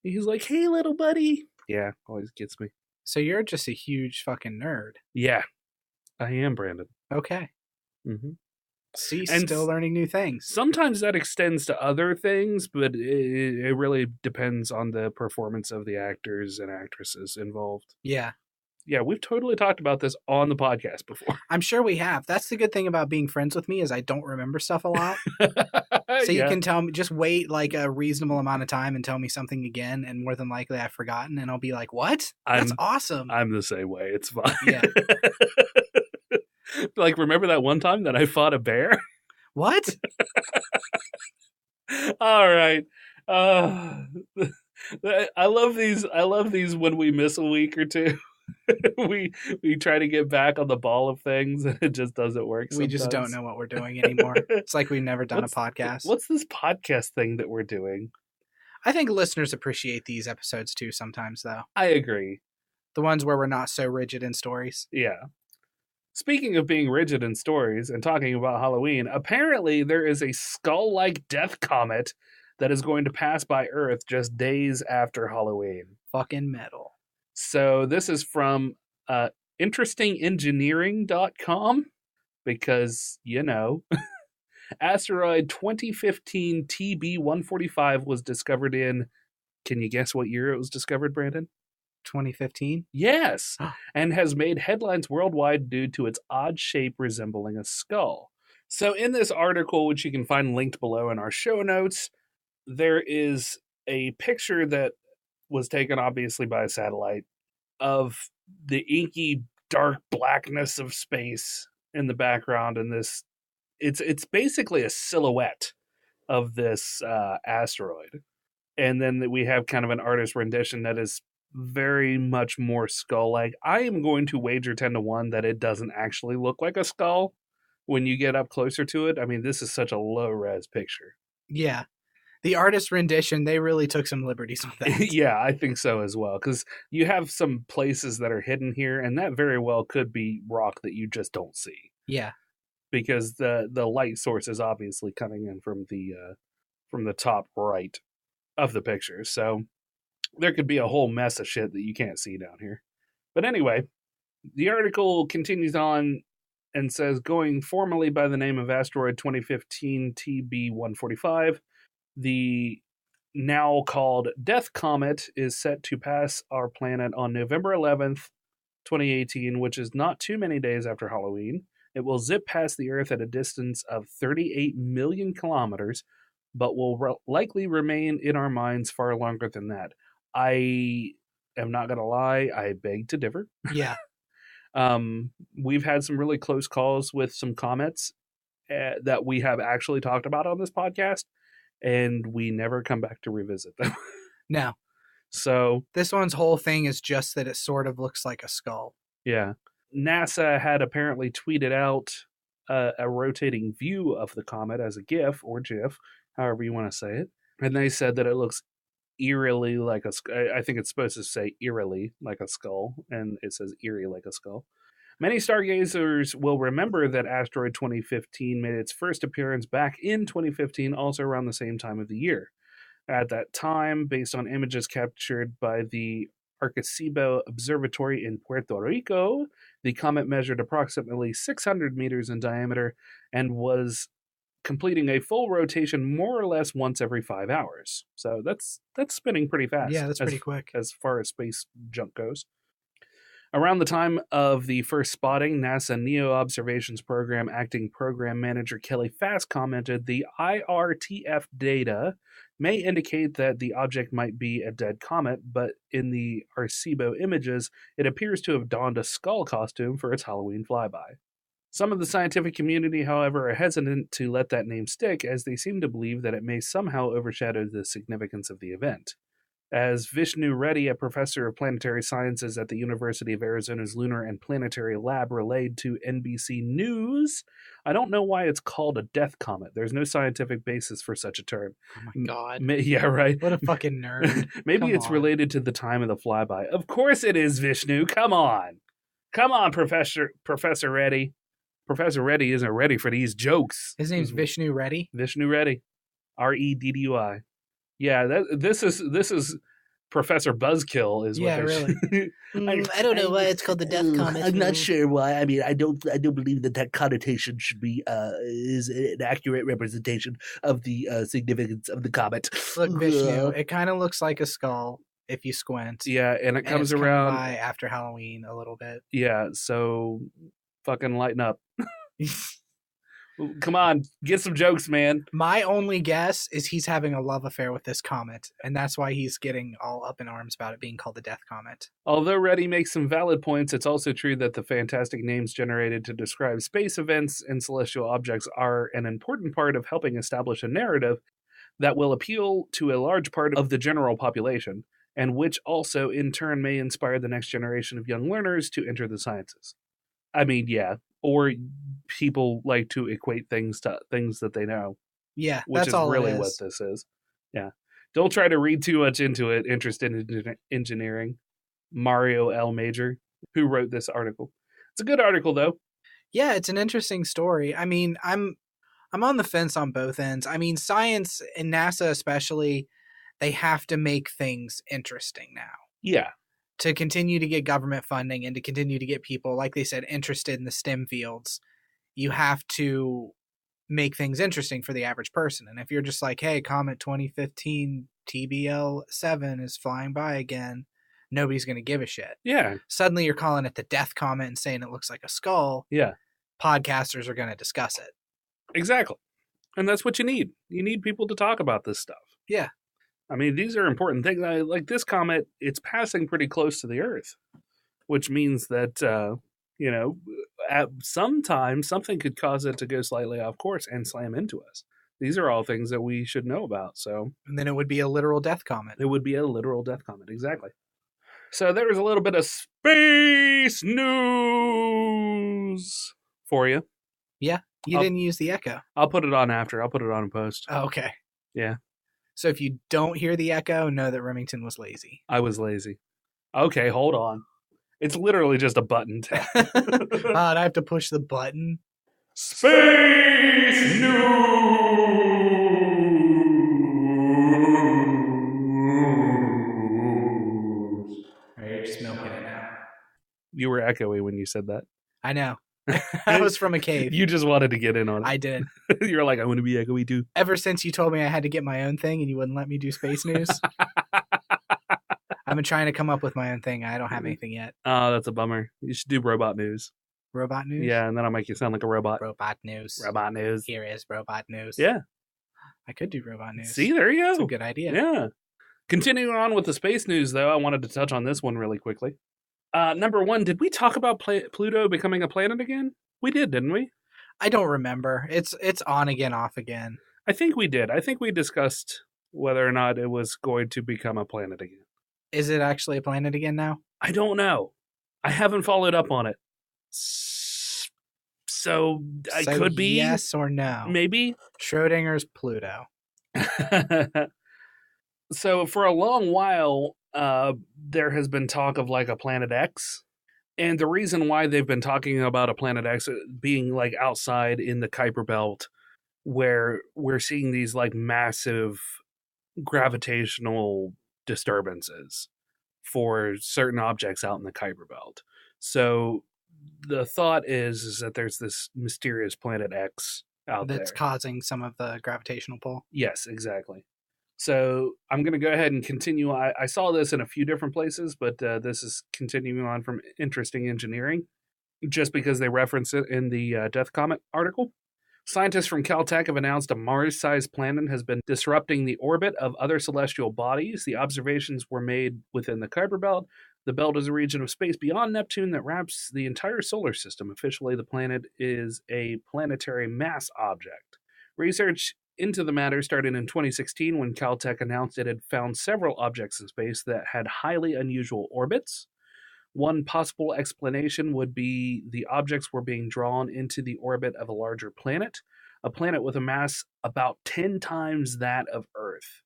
He's like, "Hey, little buddy." Yeah, always gets me.
So you're just a huge fucking nerd.
Yeah, I am, Brandon.
Okay.
Mm-hmm.
See,
And
still learning new things.
Sometimes that extends to other things, but it really depends on the performance of the actors and actresses involved.
Yeah.
Yeah, we've totally talked about this on the podcast before.
I'm sure we have. That's the good thing about being friends with me is I don't remember stuff a lot. So you can tell me, just wait like a reasonable amount of time and tell me something again, and more than likely I've forgotten, and I'll be like, "What? That's awesome."
I'm the same way. It's fine.
Yeah.
Like, remember that one time that I fought a bear?
What?
All right. I love these. I love these when we miss a week or two. we try to get back on the ball of things and it just doesn't work.
We just don't know what we're doing anymore. It's like we've never done a podcast.
What's this podcast thing that we're doing?
I think listeners appreciate these episodes too sometimes, though.
I agree.
The ones where we're not so rigid in stories.
Yeah. Speaking of being rigid in stories and talking about Halloween, apparently there is a skull-like death comet that is going to pass by Earth just days after Halloween.
Fucking metal.
So this is from interestingengineering.com because, you know, asteroid 2015 TB145 was discovered in, can you guess what year it was discovered, Brandon?
2015?
Yes, and has made headlines worldwide due to its odd shape resembling a skull. So in this article, which you can find linked below in our show notes, there is a picture that was taken obviously by a satellite of the inky dark blackness of space in the background, and this it's basically a silhouette of this asteroid. And then we have kind of an artist rendition that is very much more skull-like. I am going to wager 10-1 that it doesn't actually look like a skull when you get up closer to it. I mean, this is such a low-res picture.
Yeah. The artist rendition, they really took some liberties with that.
Yeah, I think so as well, because you have some places that are hidden here, and that very well could be rock that you just don't see.
Yeah.
Because the light source is obviously coming in from the top right of the picture, so there could be a whole mess of shit that you can't see down here. But anyway, the article continues on and says, going formally by the name of asteroid 2015 TB145, the now called Death Comet is set to pass our planet on November 11th, 2018, which is not too many days after Halloween. It will zip past the Earth at a distance of 38 million kilometers, but will likely remain in our minds far longer than that. I am not going to lie, I beg to differ.
Yeah.
We've had some really close calls with some comets that we have actually talked about on this podcast, and we never come back to revisit them.
No.
So
this one's whole thing is just that it sort of looks like a skull.
Yeah. NASA had apparently tweeted out a rotating view of the comet as a GIF or GIF, however you want to say it. And they said that it looks eerily like a skull. I think it's supposed to say eerily like a skull, and it says eerie like a skull. Many stargazers will remember that asteroid 2015 made its first appearance back in 2015, also around the same time of the year. At that time, based on images captured by the Arecibo Observatory in Puerto Rico, the comet measured approximately 600 meters in diameter and was completing a full rotation more or less once every 5 hours. So that's spinning pretty fast.
Yeah, that's pretty quick.
As far as space junk goes. Around the time of the first spotting, NASA NEO Observations Program Acting Program Manager Kelly Fast commented, "The IRTF data may indicate that the object might be a dead comet, but in the Arecibo images, it appears to have donned a skull costume for its Halloween flyby. Some of the scientific community, however, are hesitant to let that name stick, as they seem to believe that it may somehow overshadow the significance of the event. As Vishnu Reddy, a professor of planetary sciences at the University of Arizona's Lunar and Planetary Lab, relayed to NBC News, I don't know why it's called a death comet. There's no scientific basis for such a term.
Oh my god.
Yeah, right.
What a fucking nerd.
Maybe
Come
it's
on.
related to the time of the flyby. Of course it is, Vishnu. Come on. Come on, Professor Reddy. Professor Reddy isn't ready for these jokes.
His name's Vishnu Reddy?
Vishnu Reddy. Reddy. Yeah, this is Professor Buzzkill is what
Yeah,
they're
really. I don't know why it's called the death comet.
I'm not sure why. I mean, I don't believe that connotation should be is an accurate representation of the significance of the comet.
Look, Vishnu, it kind of looks like a skull if you squint.
Yeah, and it comes
it's
around
by after Halloween a little bit.
Yeah, so fucking lighten up. Come on, get some jokes, man.
My only guess is he's having a love affair with this comet, and that's why he's getting all up in arms about it being called the Death Comet.
Although Reddy makes some valid points, it's also true that the fantastic names generated to describe space events and celestial objects are an important part of helping establish a narrative that will appeal to a large part of the general population, and which also in turn may inspire the next generation of young learners to enter the sciences. I mean, yeah. Or people like to equate things to things that they know.
Yeah,
which
that's
is
all
really
it is.
what this is. Yeah. Don't try to read too much into it. Interested in engineering. Mario L. Major, who wrote this article. It's a good article, though.
Yeah, it's an interesting story. I mean, I'm on the fence on both ends. I mean, science and NASA especially, they have to make things interesting now.
Yeah.
To continue to get government funding and to continue to get people, like they said, interested in the STEM fields, you have to make things interesting for the average person. And if you're just like, hey, Comet 2015 TBL7 is flying by again, nobody's going to give a shit.
Yeah.
Suddenly you're calling it the Death Comet and saying it looks like a skull.
Yeah.
Podcasters are going to discuss it.
Exactly. And that's what you need. You need people to talk about this stuff.
Yeah.
I mean, these are important things. Like this comet, it's passing pretty close to the Earth, which means that, at some time, something could cause it to go slightly off course and slam into us. These are all things that we should know about. So,
and then it would be a literal death comet.
It would be a literal death comet, exactly. So there's a little bit of space news for you.
Yeah, you didn't use the echo.
I'll put it on after. I'll put it on in post.
Oh, okay.
Yeah.
So if you don't hear the echo, know that Remington was lazy.
I was lazy. Okay, hold on. It's literally just a button tap.
I have to push the button.
Space news.
All right, you're just milking it now.
You were echoey when you said that.
I know. I was from a cave.
You just wanted to get in on it.
I did.
You're like, I want to be echoey too.
Ever since you told me I had to get my own thing and you wouldn't let me do space news, I've been trying to come up with my own thing. I don't have anything yet.
Oh, that's a bummer. You should do robot news.
Robot news?
Yeah, and then I'll make you sound like a robot.
Robot news.
Robot news.
Here is robot news.
Yeah.
I could do robot news.
See, there you go.
That's a good idea.
Yeah. Continuing on with the space news, though, I wanted to touch on this one really quickly. Number one, did we talk about Pluto becoming a planet again? We did, didn't we?
I don't remember. It's on again, off again.
I think we did. I think we discussed whether or not it was going to become a planet again.
Is it actually a planet again now?
I don't know. I haven't followed up on it. So I could be.
Yes or no?
Maybe.
Schrodinger's Pluto.
So for a long while, there has been talk of like a Planet X. And the reason why they've been talking about a Planet X being like outside in the Kuiper Belt, where we're seeing these like massive gravitational disturbances for certain objects out in the Kuiper Belt. So the thought is that there's this mysterious Planet X out there.
That's causing some of the gravitational pull.
Yes, exactly. So I'm going to go ahead and continue. I saw this in a few different places, but this is continuing on from Interesting Engineering, just because they reference it in the Death Comet article. Scientists from Caltech have announced a Mars-sized planet has been disrupting the orbit of other celestial bodies. The observations were made within the Kuiper Belt. The belt is a region of space beyond Neptune that wraps the entire solar system. Officially, the planet is a planetary mass object. Research into the matter started in 2016 when Caltech announced it had found several objects in space that had highly unusual orbits. One possible explanation would be the objects were being drawn into the orbit of a larger planet, a planet with a mass about 10 times that of Earth.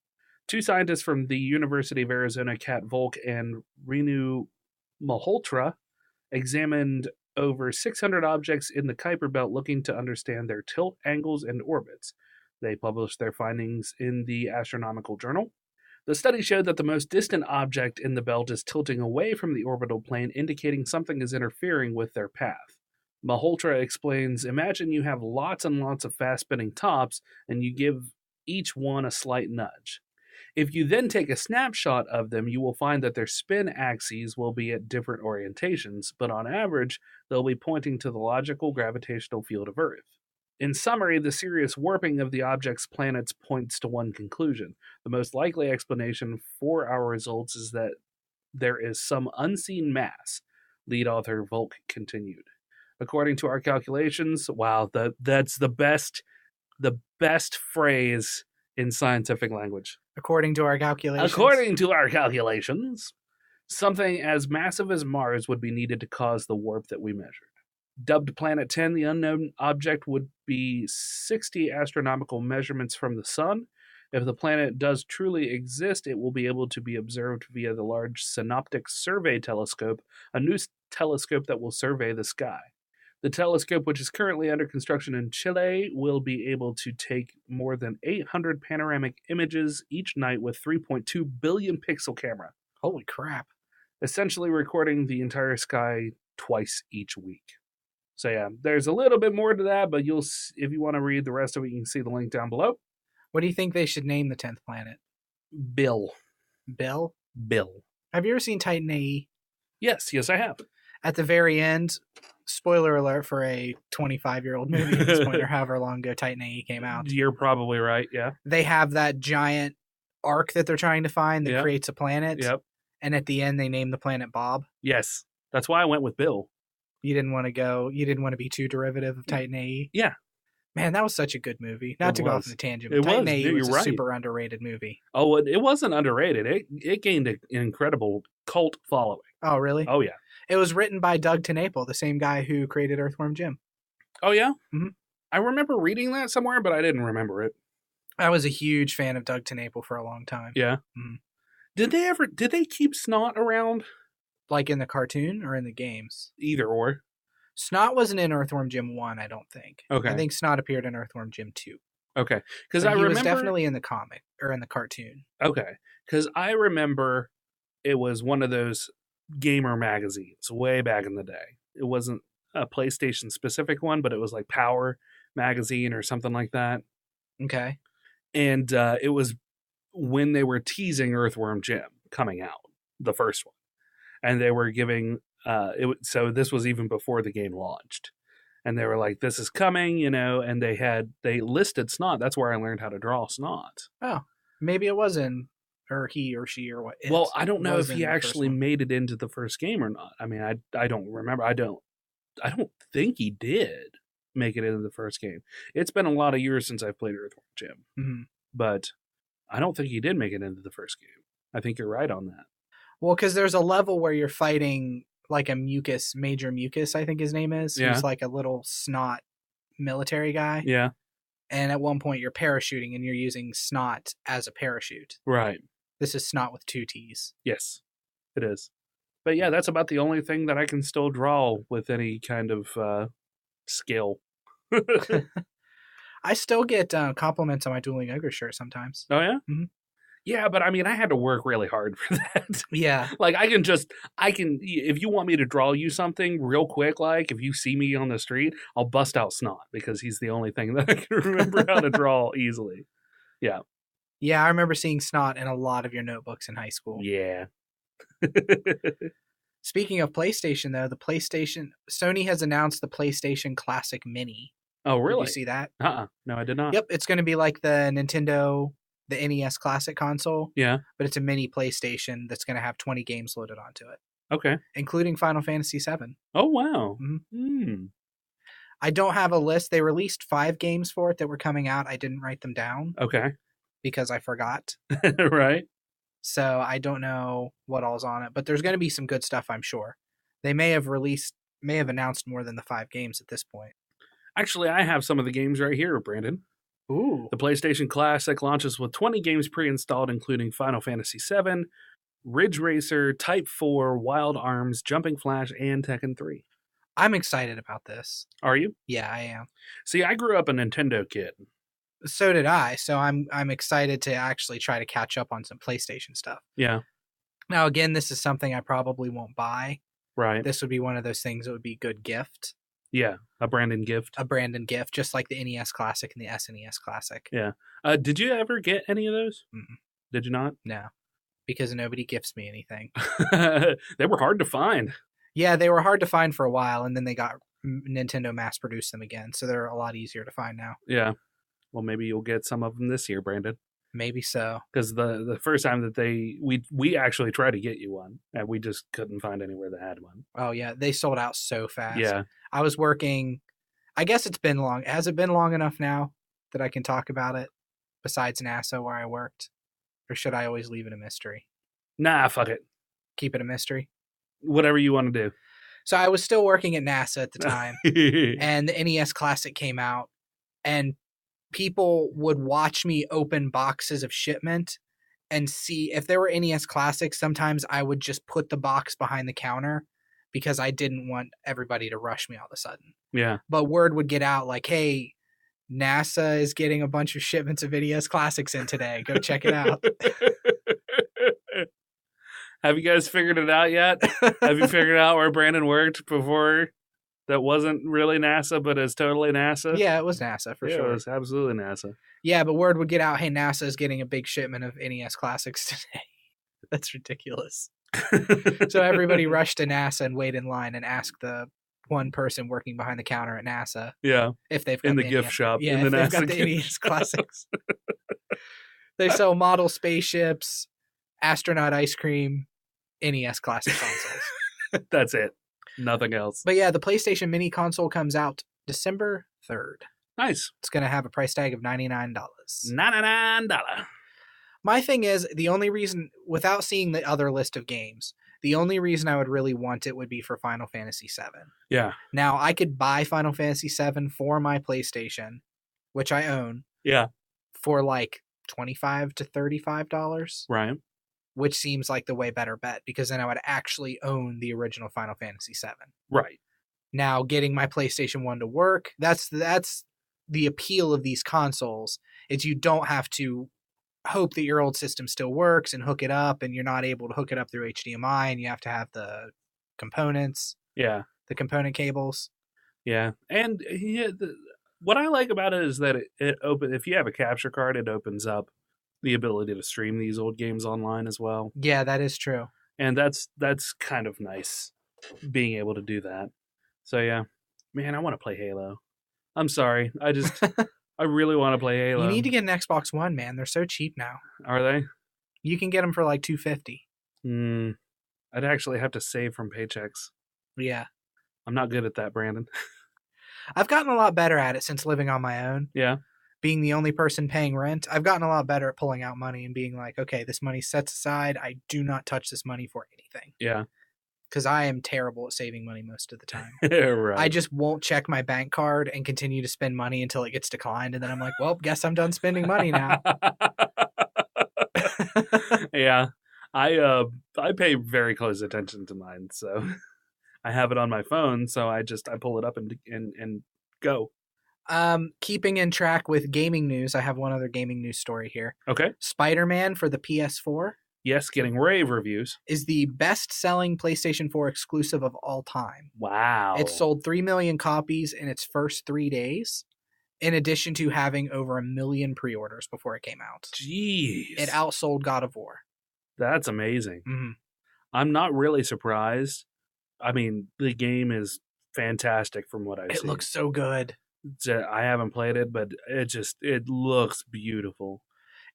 Two scientists from the University of Arizona, Kat Volk and Renu Malhotra, examined over 600 objects in the Kuiper Belt looking to understand their tilt angles and orbits. They published their findings in the Astronomical Journal. The study showed that the most distant object in the belt is tilting away from the orbital plane, indicating something is interfering with their path. Malhotra explains, imagine you have lots and lots of fast-spinning tops, and you give each one a slight nudge. If you then take a snapshot of them, you will find that their spin axes will be at different orientations, but on average, they'll be pointing to the logical gravitational field of Earth. In summary, the serious warping of the object's planets points to one conclusion. The most likely explanation for our results is that there is some unseen mass, lead author Volk continued. According to our calculations, wow, that's the best phrase in scientific language.
According to our calculations.
According to our calculations, something as massive as Mars would be needed to cause the warp that we measured. Dubbed Planet 10, the unknown object would be 60 astronomical measurements from the Sun. If the planet does truly exist, it will be able to be observed via the Large Synoptic Survey Telescope, a new telescope that will survey the sky. The telescope, which is currently under construction in Chile, will be able to take more than 800 panoramic images each night with 3.2 billion pixel camera.
Holy crap.
Essentially recording the entire sky twice each week. So yeah, there's a little bit more to that, but if you want to read the rest of it, you can see the link down below.
What do you think they should name the 10th planet?
Bill.
Bill?
Bill.
Have you ever seen Titan AE?
Yes, I have.
At the very end, spoiler alert for a 25-year-old movie at this point, or however long ago Titan AE came out.
You're probably right, yeah.
They have that giant arc that they're trying to find that creates a planet.
Yep.
And at the end, they name the planet Bob.
Yes. That's why I went with Bill.
You didn't want to be too derivative of Titan AE?
Yeah.
Man, that was such a good movie. Not to go off on a tangent, but Titan AE was a super underrated movie.
Oh, it wasn't underrated. It gained an incredible cult following.
Oh, really?
Oh, yeah.
It was written by Doug TenNapel, the same guy who created Earthworm Jim.
Oh, yeah?
Mm-hmm.
I remember reading that somewhere, but I didn't remember it.
I was a huge fan of Doug TenNapel for a long time.
Yeah?
Mm-hmm.
Did they keep Snot around?
Like in the cartoon or in the games?
Either or.
Snot wasn't in Earthworm Jim 1, I don't think.
Okay.
I think Snot appeared in Earthworm Jim 2.
Okay. Because he
was definitely in the comic, or in the cartoon.
Okay. Because I remember it was one of those gamer magazines way back in the day. It wasn't a PlayStation specific one, but it was like Power Magazine or something like that.
Okay.
And it was when they were teasing Earthworm Jim coming out, the first one. And they were giving, so this was even before the game launched. And they were like, this is coming, and they listed Snot. That's where I learned how to draw Snot.
Oh, maybe it was in, or he or she or what.
Well, I don't know if he actually made it into the first game or not. I mean, I don't remember. I don't think he did make it into the first game. It's been a lot of years since I've played Earthworm Jim.
Mm-hmm.
But I don't think he did make it into the first game. I think you're right on that.
Well, because there's a level where you're fighting like a Major Mucus, I think his name is.
Yeah.
Who's like a little snot military guy.
Yeah.
And at one point you're parachuting and you're using Snot as a parachute.
Right.
This is Snot with 2 T's.
Yes, it is. But yeah, that's about the only thing that I can still draw with any kind of skill.
I still get compliments on my Dueling Ogres shirt sometimes.
Oh, yeah?
Mm-hmm.
Yeah, but I mean, I had to work really hard for that.
Yeah.
Like, I can, if you want me to draw you something real quick, like, if you see me on the street, I'll bust out Snot, because he's the only thing that I can remember how to draw easily. Yeah.
Yeah, I remember seeing Snot in a lot of your notebooks in high school.
Yeah.
Speaking of PlayStation, though, Sony has announced the PlayStation Classic Mini.
Oh,
Did
really?
you see that?
No, I did not.
Yep, it's going to be like the NES Classic console,
Yeah.
but it's a mini PlayStation that's going to have 20 games loaded onto it,
Okay.
including Final Fantasy VII.
Oh, wow.
Mhm. I don't have a list. They released 5 games for it that were coming out. I didn't write them down
Okay.
because I forgot.
Right.
So I don't know what all's on it, but there's going to be some good stuff, I'm sure. They may have announced more than the 5 games at this point.
Actually, I have some of the games right here, Brandon.
Ooh.
The PlayStation Classic launches with 20 games pre-installed, including Final Fantasy VII, Ridge Racer, Type 4, Wild Arms, Jumping Flash, and Tekken 3.
I'm excited about this.
Are you?
Yeah, I am.
See, I grew up a Nintendo kid.
So did I. So I'm excited to actually try to catch up on some PlayStation stuff.
Yeah.
Now, again, this is something I probably won't buy.
Right.
This would be one of those things that would be a good gift.
Yeah, a Brandon gift.
A Brandon gift, just like the NES Classic and the SNES Classic.
Yeah. Did you ever get any of those?
Mm-mm.
Did you not?
No, because nobody gifts me anything.
They were hard to find.
Yeah, they were hard to find for a while, and then they got Nintendo mass-produced them again, so they're a lot easier to find now.
Yeah. Well, maybe you'll get some of them this year, Brandon.
Maybe so.
Because the first time that we actually tried to get you one, and we just couldn't find anywhere that had one.
Oh, yeah, they sold out so fast.
Yeah.
I was working, I guess it's been long. Has it been long enough now that I can talk about it, besides NASA where I worked? Or should I always leave it a mystery?
Nah, fuck it.
Keep it a mystery?
Whatever you want to do.
So I was still working at NASA at the time, and the NES Classic came out, and people would watch me open boxes of shipment and see if there were NES Classics. Sometimes I would just put the box behind the counter because I didn't want everybody to rush me all of a sudden.
Yeah.
But word would get out like, hey, NASA is getting a bunch of shipments of NES Classics in today. Go check it out.
Have you guys figured it out yet? Have you figured out where Brandon worked before that wasn't really NASA, but is totally NASA?
Yeah, it was NASA for sure.
It was absolutely NASA.
Yeah, but word would get out, hey, NASA is getting a big shipment of NES Classics today. That's ridiculous. So everybody rushed to NASA and wait in line and asked the one person working behind the counter at NASA
Yeah.
if they've got
In the
NES,
gift shop.
Yeah,
in
if
the
they've
NASA
got the NES Classics. They sell model spaceships, astronaut ice cream, NES Classic consoles.
That's it. Nothing else.
But yeah, the PlayStation Mini console comes out December 3rd.
Nice.
It's going to have a price tag of $99.
$99.
My thing is, the only reason, without seeing the other list of games, the only reason I would really want it would be for Final Fantasy VII.
Yeah.
Now, I could buy Final Fantasy VII for my PlayStation, which I own,
Yeah.
for like $25 to $35,
Right.
which seems like the way better bet, because then I would actually own the original Final Fantasy VII.
Right.
Now, getting my PlayStation 1 to work, that's the appeal of these consoles. Is you don't have to hope that your old system still works and hook it up, and you're not able to hook it up through HDMI, and you have to have the components,
Yeah.
the component cables.
Yeah. And what I like about it is that it if you have a capture card, it opens up the ability to stream these old games online as well.
Yeah, that is true.
And that's kind of nice, being able to do that. So yeah, man, I want to play Halo. I'm sorry. I really want to play Halo.
You need to get an Xbox One, man. They're so cheap now.
Are they?
You can get them for like $250.
I'd actually have to save from paychecks.
Yeah.
I'm not good at that, Brandon.
I've gotten a lot better at it since living on my own.
Yeah.
Being the only person paying rent, I've gotten a lot better at pulling out money and being like, okay, this money sets aside. I do not touch this money for anything.
Yeah.
Because I am terrible at saving money most of the time.
Right.
I just won't check my bank card and continue to spend money until it gets declined. And then I'm like, well, guess I'm done spending money now.
Yeah. I pay very close attention to mine. So I have it on my phone. So I pull it up and go.
Keeping in track with gaming news, I have one other gaming news story here.
Okay.
Spider-Man for the PS4
Yes, getting rave reviews.
is the best-selling PlayStation 4 exclusive of all time.
Wow.
It sold 3 million copies in its first 3 days, in addition to having over 1 million pre-orders before it came out.
Jeez.
It outsold God of War.
That's amazing.
Mm-hmm.
I'm not really surprised. I mean, the game is fantastic from what I've seen.
It looks so good.
I haven't played it, but it looks beautiful.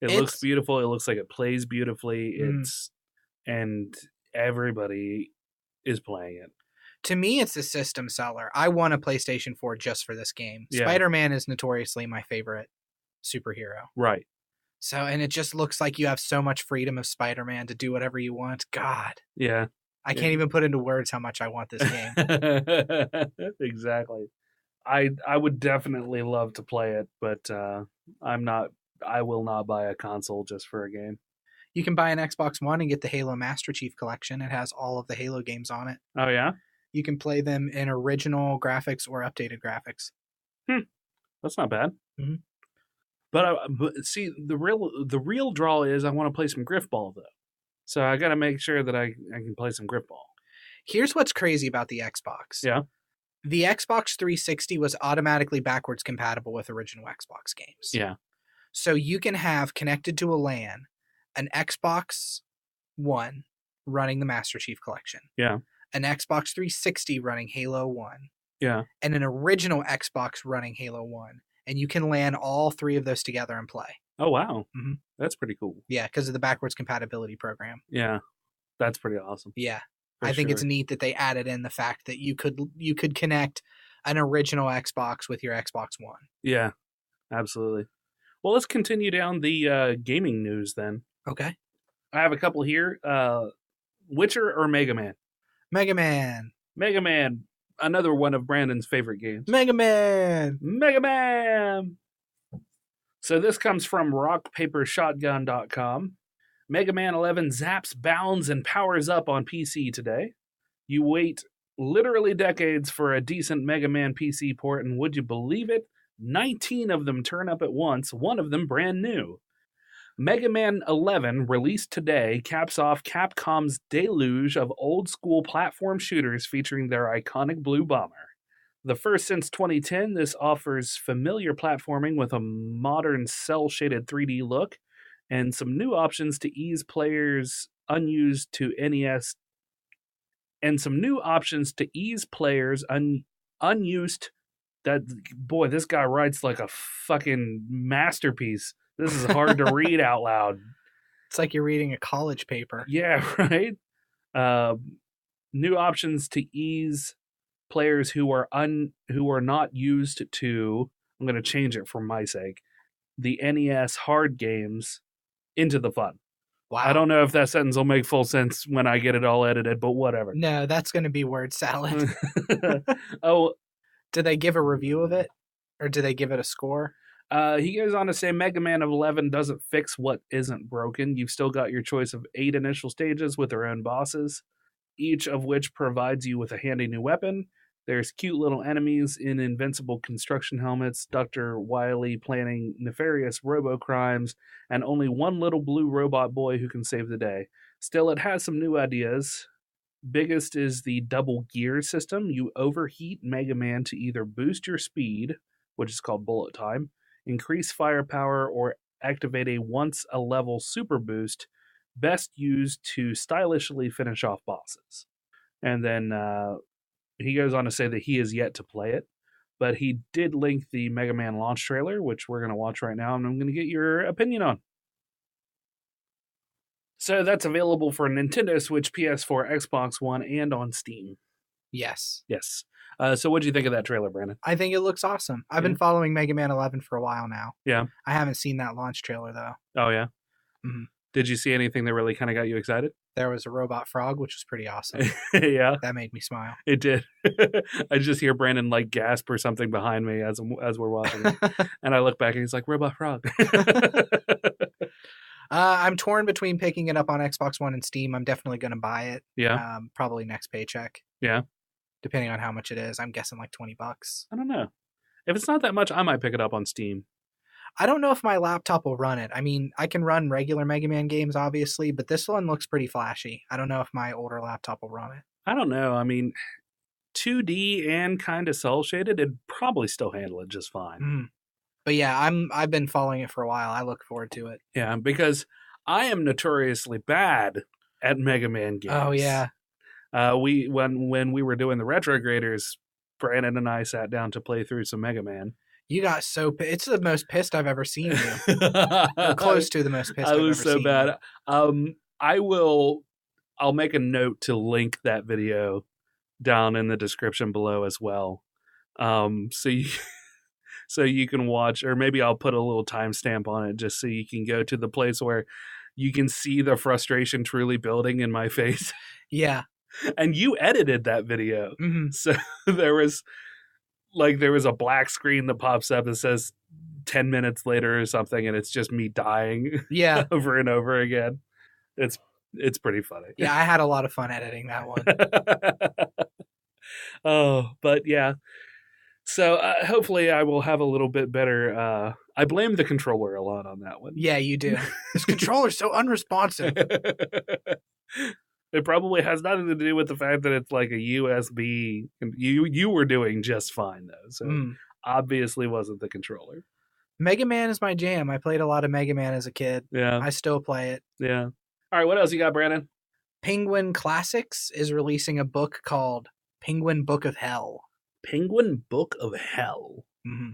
It looks
It's-
beautiful. It looks like it plays beautifully.
Mm.
And everybody is playing it.
To me, it's a system seller. I want a PlayStation 4 just for this game.
Yeah.
Spider-Man is notoriously my favorite superhero.
Right.
So, and it just looks like you have so much freedom of Spider-Man to do whatever you want. God,
Yeah.
I can't even put into words how much I want this game.
Exactly. I would definitely love to play it, but I will not buy a console just for a game.
You can buy an Xbox One and get the Halo Master Chief Collection. It has all of the Halo games on it.
Oh yeah?
You can play them in original graphics or updated graphics.
That's not bad.
Mhm.
But see, the real draw is I want to play some Griffball though. So I got to make sure that I can play some Griffball.
Here's what's crazy about the Xbox.
Yeah.
The Xbox 360 was automatically backwards compatible with original Xbox games.
Yeah.
So you can have connected to a LAN an Xbox One running the Master Chief Collection.
Yeah.
An Xbox 360 running Halo 1.
Yeah.
And an original Xbox running Halo 1. And you can LAN all three of those together and play.
Oh wow.
Mhm.
That's pretty cool.
Yeah, because of the backwards compatibility program.
Yeah. That's pretty awesome.
Yeah.
For
I think it's
sure.
neat that they added in the fact that you could connect an original Xbox with your Xbox One.
Yeah. Absolutely. Well, let's continue down the gaming news then.
Okay.
I have a couple here. Witcher or Mega Man?
Mega Man.
Mega Man, another one of Brandon's favorite games.
Mega Man.
Mega Man! So this comes from rockpapershotgun.com. Mega Man 11 zaps, bounds, and powers up on PC today. You wait literally decades for a decent Mega Man PC port, and would you believe it? 19 of them turn up at once, one of them brand new. Mega Man 11, released today, caps off Capcom's deluge of old-school platform shooters featuring their iconic blue bomber. The first since 2010, this offers familiar platforming with a modern cel-shaded 3D look, and some new options to ease players unused to NES, and some new options to ease players unused. That boy, this guy writes like a fucking masterpiece. This is hard to read out loud.
It's like you're reading a college paper.
Yeah, right. New options to ease players who are not used to. I'm going to change it for my sake. The NES hard games into the fun.
Wow.
I don't know if that sentence will make full sense when I get it all edited, but whatever.
No, that's going to be word salad.
Oh,
Did they give a review of it? Or did they give it a score?
he goes on to say Mega Man 11 doesn't fix what isn't broken. You've still got your choice of 8 initial stages with their own bosses, each of which provides you with a handy new weapon. There's cute little enemies in invincible construction helmets, Dr. Wily planning nefarious robo-crimes, and only one little blue robot boy who can save the day. Still, it has some new ideas. Biggest is the double gear system. You overheat Mega Man to either boost your speed, which is called bullet time, increase firepower, or activate a once-a-level super boost, best used to stylishly finish off bosses. And then he goes on to say that he has yet to play it, but he did link the Mega Man launch trailer, which we're going to watch right now, and I'm going to get your opinion on. So that's available for Nintendo Switch, PS4, Xbox One, and on Steam.
Yes.
Yes. So what do you think of that trailer, Brandon?
I think it looks awesome. I've been following Mega Man 11 for a while now.
Yeah.
I haven't seen that launch trailer, though.
Oh, yeah?
Mhm.
Did you see anything that really kind of got you excited?
There was a robot frog, which was pretty awesome.
Yeah,
That made me smile.
it did. I just hear Brandon like gasp or something behind me as we're watching it. And I look back and he's like, Robot Frog.
I'm torn between picking it up on Xbox One and Steam. I'm definitely going to buy it.
Yeah.
Probably next paycheck.
Yeah.
Depending on how much it is. I'm guessing like $20.
I don't know. If it's not that much, I might pick it up on Steam.
I don't know if my laptop will run it. I mean, I can run regular Mega Man games, obviously, but this one looks pretty flashy. I don't know if my older laptop will run it.
I don't know. I mean, 2D and kind of cel shaded, it'd probably still handle it just fine.
But yeah, I've been following it for a while. I look forward to it.
Yeah, because I am notoriously bad at Mega Man games.
Oh yeah.
When we were doing the Retrograders Brandon and I sat down to play through some Mega Man.
You got so it's the most pissed I've ever seen you. Or close to the most pissed
I
I've
was
ever
so
seen
bad.
you.
I'll make a note to link that video down in the description below as well. So you can watch, or maybe I'll put a little timestamp on it just so you can go to the place where you can see the frustration truly building in my face.
Yeah.
And you edited that video.
Mm-hmm.
So there was a black screen that pops up that says 10 minutes later or something, and it's just me dying
Yeah.
over and over again. It's pretty funny.
Yeah, I had a lot of fun editing that one.
Oh, but yeah. So hopefully I will have a little bit better. I blame the controller a lot on that one.
Yeah, you do. This controller's so unresponsive.
It probably has nothing to do with the fact that it's like a USB. You were doing just fine though, so obviously wasn't the controller.
Mega Man is my jam. I played a lot of Mega Man as a kid.
Yeah,
I still play it.
yeah. All right, what else you got, Brandon?
Penguin Classics is releasing a book called Penguin Book of Hell.
Penguin Book of Hell.
Mm-hmm.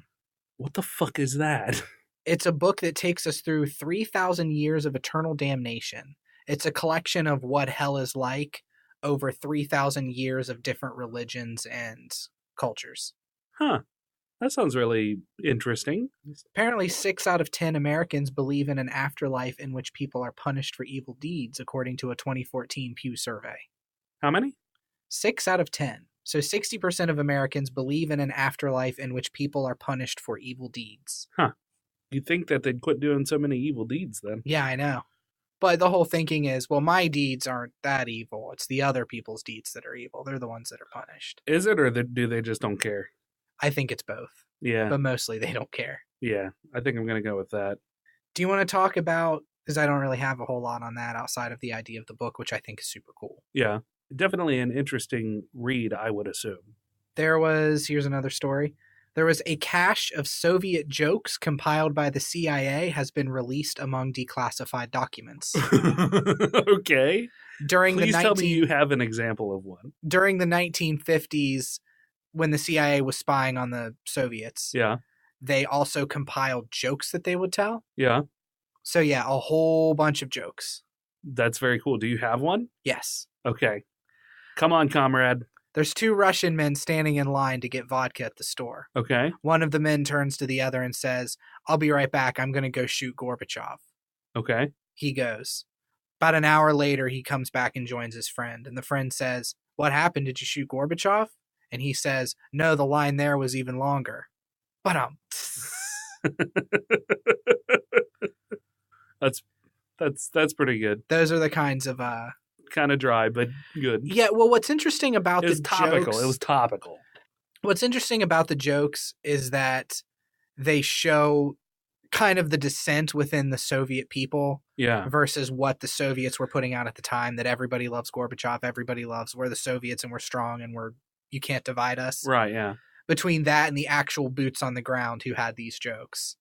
What the fuck is that?
It's a book that takes us through 3,000 years of eternal damnation. It's a collection of what hell is like over 3,000 years of different religions and cultures.
Huh. That sounds really interesting.
Apparently, 6 out of 10 Americans believe in an afterlife in which people are punished for evil deeds, according to a 2014 Pew survey.
How many?
6 out of 10. So 60% of Americans believe in an afterlife in which people are punished for evil deeds.
Huh. You'd think that they'd quit doing so many evil deeds then.
Yeah, I know. But the whole thinking is, well, my deeds aren't that evil. It's the other people's deeds that are evil. They're the ones that are punished.
Is it, or do they just don't care?
I think it's both.
Yeah.
But mostly they don't care.
Yeah, I think I'm going to go with that.
Do you want to talk about, because I don't really have a whole lot on that outside of the idea of the book, which I think is super cool.
Yeah, definitely an interesting read, I would assume.
Here's another story. There was a cache of Soviet jokes compiled by the CIA has been released among declassified documents.
Okay. Please tell me you have an example of one.
During the 1950s, when the CIA was spying on the Soviets,
yeah,
they also compiled jokes that they would tell.
Yeah.
So yeah, a whole bunch of jokes.
That's very cool. Do you have one?
Yes.
Okay. Come on, comrade.
There's 2 Russian men standing in line to get vodka at the store.
Okay.
One of the men turns to the other and says, "I'll be right back. I'm going to go shoot Gorbachev."
Okay.
He goes. About an hour later, he comes back and joins his friend. And the friend says, "What happened? Did you shoot Gorbachev?" And he says, "No, the line there was even longer." But
That's pretty good.
Those are the kinds of
kind of dry, but good.
Yeah, well, what's interesting about the
topical.
jokes...
It was topical.
What's interesting about the jokes is that they show kind of the dissent within the Soviet people versus what the Soviets were putting out at the time, that everybody loves Gorbachev, everybody loves, we're the Soviets and we're strong and you can't divide us.
Right, yeah.
Between that and the actual boots on the ground who had these jokes.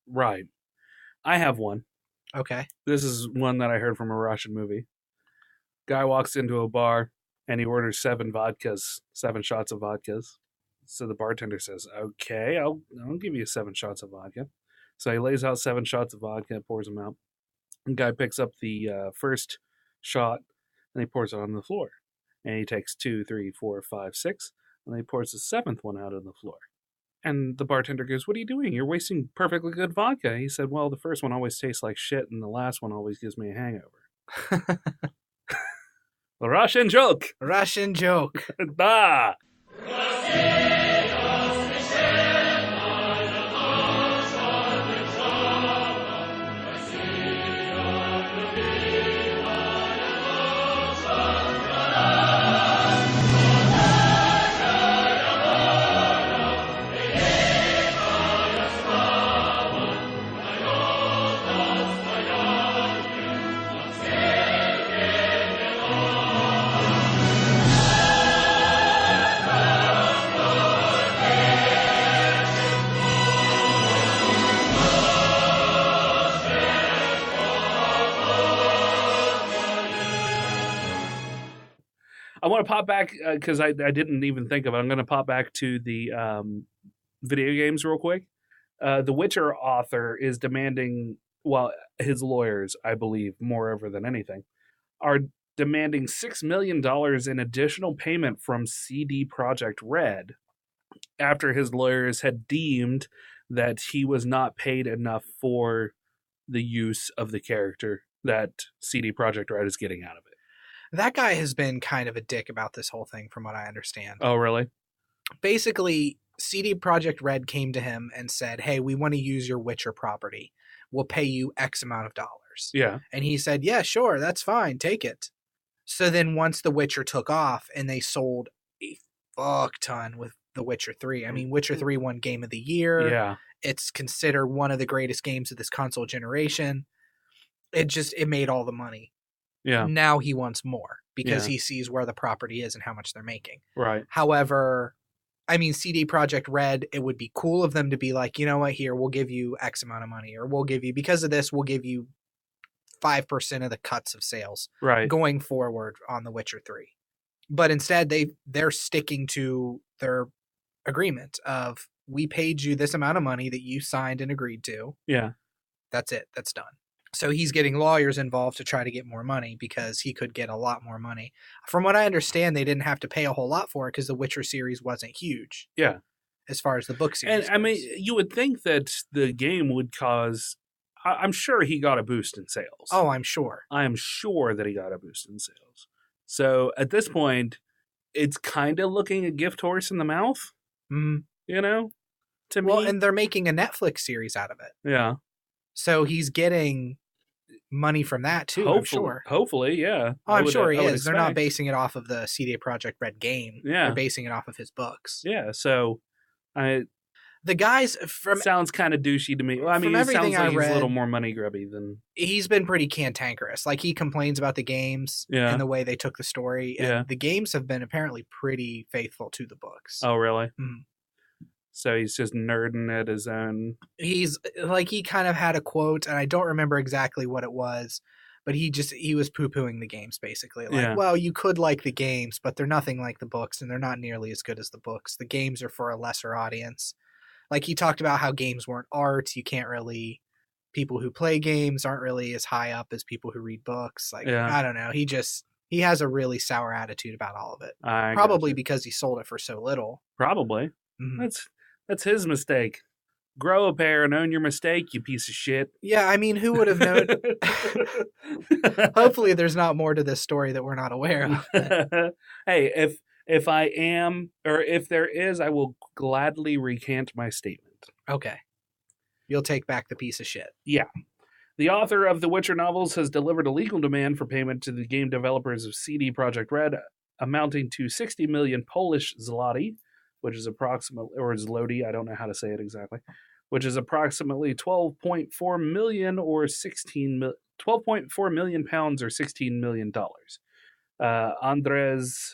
Right. I have one.
Okay.
This is one that I heard from a Russian movie. Guy walks into a bar and he orders 7 shots of vodkas. So the bartender says, "Okay, I'll give you 7 shots of vodka." So he lays out 7 shots of vodka, pours them out. The guy picks up the first shot and he pours it on the floor. And he takes 2, 3, 4, 5, 6, and he pours the 7th one out on the floor. And the bartender goes, "What are you doing? You're wasting perfectly good vodka." He said, "Well, the first one always tastes like shit, and the last one always gives me a hangover." The Russian joke.
Russian joke.
Bah. I want to pop back because I didn't even think of it. I'm going to pop back to the video games real quick. The Witcher author is demanding, well, his lawyers, I believe, moreover than anything, are demanding $6 million in additional payment from CD Projekt Red after his lawyers had deemed that he was not paid enough for the use of the character that CD Projekt Red is getting out of it.
That guy has been kind of a dick about this whole thing, from what I understand.
Oh, really?
Basically, CD Projekt Red came to him and said, hey, we want to use your Witcher property. We'll pay you X amount of dollars.
Yeah.
And he said, yeah, sure, that's fine. Take it. So then once The Witcher took off and they sold a fuck ton with The Witcher 3. I mean, Witcher 3 won Game of the Year.
Yeah.
It's considered one of the greatest games of this console generation. It made all the money.
Yeah.
Now he wants more because
Yeah.
he sees where the property is and how much they're making.
Right.
However, I mean, CD Projekt Red, it would be cool of them to be like, you know what, here, we'll give you X amount of money, or we'll give you, because of this, we'll give you 5% of the cuts of sales
Right.
going forward on The Witcher 3. But instead, they're sticking to their agreement of, we paid you this amount of money that you signed and agreed to.
Yeah.
That's it. That's done. So he's getting lawyers involved to try to get more money because he could get a lot more money. From what I understand, they didn't have to pay a whole lot for it because the Witcher series wasn't huge.
Yeah.
As far as the book series
And I mean,
goes.
you would think that the game would cause. I'm sure he got a boost in sales.
Oh, I'm sure.
I am sure that he got a boost in sales. So at this point, it's kind of looking a gift horse in the mouth,
Mm.
you know, to
Well,
me.
and they're making a Netflix series out of it.
Yeah.
So he's getting money from that too, I'm sure.
Hopefully, yeah.
Oh, I'm sure he
I would
is. They're not
expect.
basing it off of the CD Projekt Red game.
Yeah.
They're basing it off of his books.
Yeah, so
The guys from
sounds kind of douchey to me. Well, I
from
mean, it sounds
everything
like
I
he's a
read-
little more money grubby than.
he's been pretty cantankerous. Like, he complains about the games
Yeah.
and the way they took the story. And
Yeah.
the games have been apparently pretty faithful to the books.
Oh, really?
Mhm.
So he's just nerding at his own.
He's like, he kind of had a quote, and I don't remember exactly what it was, but he was poo-pooing the games basically. Like,
Yeah.
well, you could like the games, but they're nothing like the books, and they're not nearly as good as the books. The games are for a lesser audience. Like, he talked about how games weren't art. You can't really, people who play games aren't really as high up as people who read books. Like,
Yeah.
I don't know. He has a really sour attitude about all of it.
I
Probably
gotcha.
because he sold it for so little.
Probably.
Mhm.
That's his mistake. Grow a pair and own your mistake, you piece of shit.
Yeah, I mean, who would have known? Hopefully there's not more to this story that we're not aware of.
Hey, if I am, or if there is, I will gladly recant my statement.
Okay. You'll take back the piece of shit.
The author of the Witcher novels has delivered a legal demand for payment to the game developers of CD Projekt Red, amounting to 60 million Polish zloty, which is approximately, or zloty, I don't know how to say it exactly, which is approximately 12.4 million or 12.4 million pounds or $16 million. Andrzej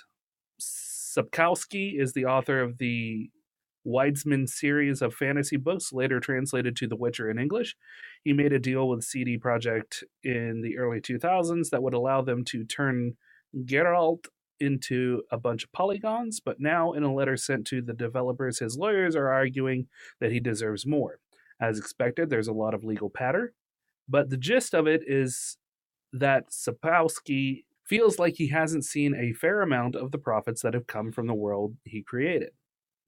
Sapkowski is the author of the Weidsman series of fantasy books, later translated to The Witcher in English. He made a deal with CD Projekt in the early 2000s that would allow them to turn Geralt into a bunch of polygons, but now in a letter sent to the developers, his lawyers are arguing that he deserves more. As expected, there's a lot of legal patter, but the gist of it is that Sapkowski feels like he hasn't seen a fair amount of the profits that have come from the world he created.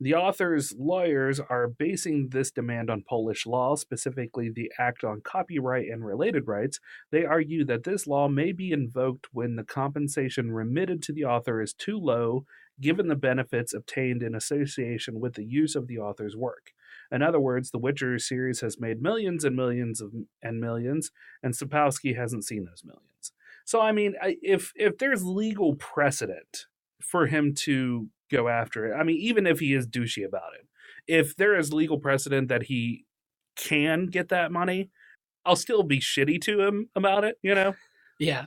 The author's lawyers are basing this demand on Polish law, specifically the Act on Copyright and Related Rights. They argue that this law may be invoked when the compensation remitted to the author is too low, given the benefits obtained in association with the use of the author's work. In other words, the Witcher series has made millions and millions and millions, and Sapkowski hasn't seen those millions. So, I mean, if there's legal precedent for him to go after it, I mean, even if he is douchey about it, if there is legal precedent that he can get that money, I'll still be shitty to him about it, you know?
Yeah.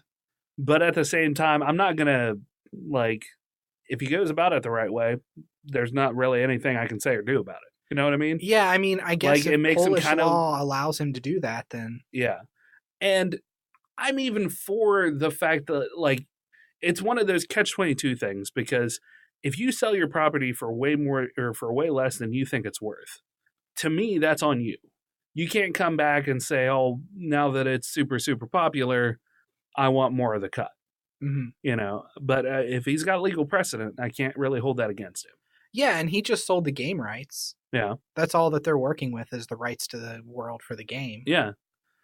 But at the same time, I'm not gonna, like, if he goes about it the right way, there's not really anything I can say or do about it. You know what I mean?
Yeah, I mean, I guess
Like,
if
it makes him
Polish
kind of-
law allows him to do that, then
Yeah. And I'm even for the fact that, like, it's one of those catch-22 things, because if you sell your property for way more or for way less than you think it's worth, to me, that's on you. You can't come back and say, oh, now that it's super, super popular, I want more of the cut. But if he's got legal precedent, I can't really hold that against him.
Yeah, and he just sold the game rights.
Yeah.
That's all that they're working with is the rights to the world for the game.
Yeah.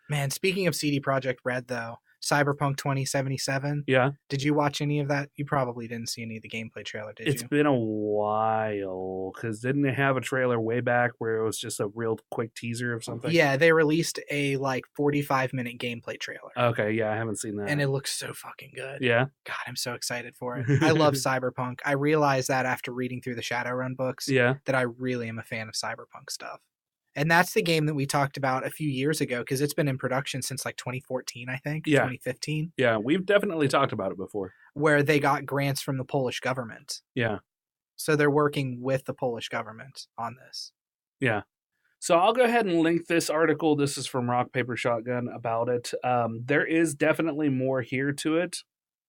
Man, speaking of CD Projekt Red, though, Cyberpunk 2077.
Yeah.
Did you watch any of that? You probably didn't see any of the gameplay trailer, did you?
It's been a while, because didn't they have a trailer way back where it was just a real quick teaser of something?
Yeah, they released a 45-minute gameplay trailer.
Okay, yeah, I haven't seen that.
And it looks so fucking good.
Yeah?
God, I'm so excited for it. I love Cyberpunk. I realized that after reading through the Shadowrun books, that I really am a fan of Cyberpunk stuff. And that's the game that we talked about a few years ago, because it's been in production since 2014, I think, 2015.
Yeah, we've definitely talked about it before.
Where they got grants from the Polish government.
Yeah.
So they're working with the Polish government on this.
Yeah. So I'll go ahead and link this article. This is from Rock, Paper, Shotgun about it. There is definitely more here to it.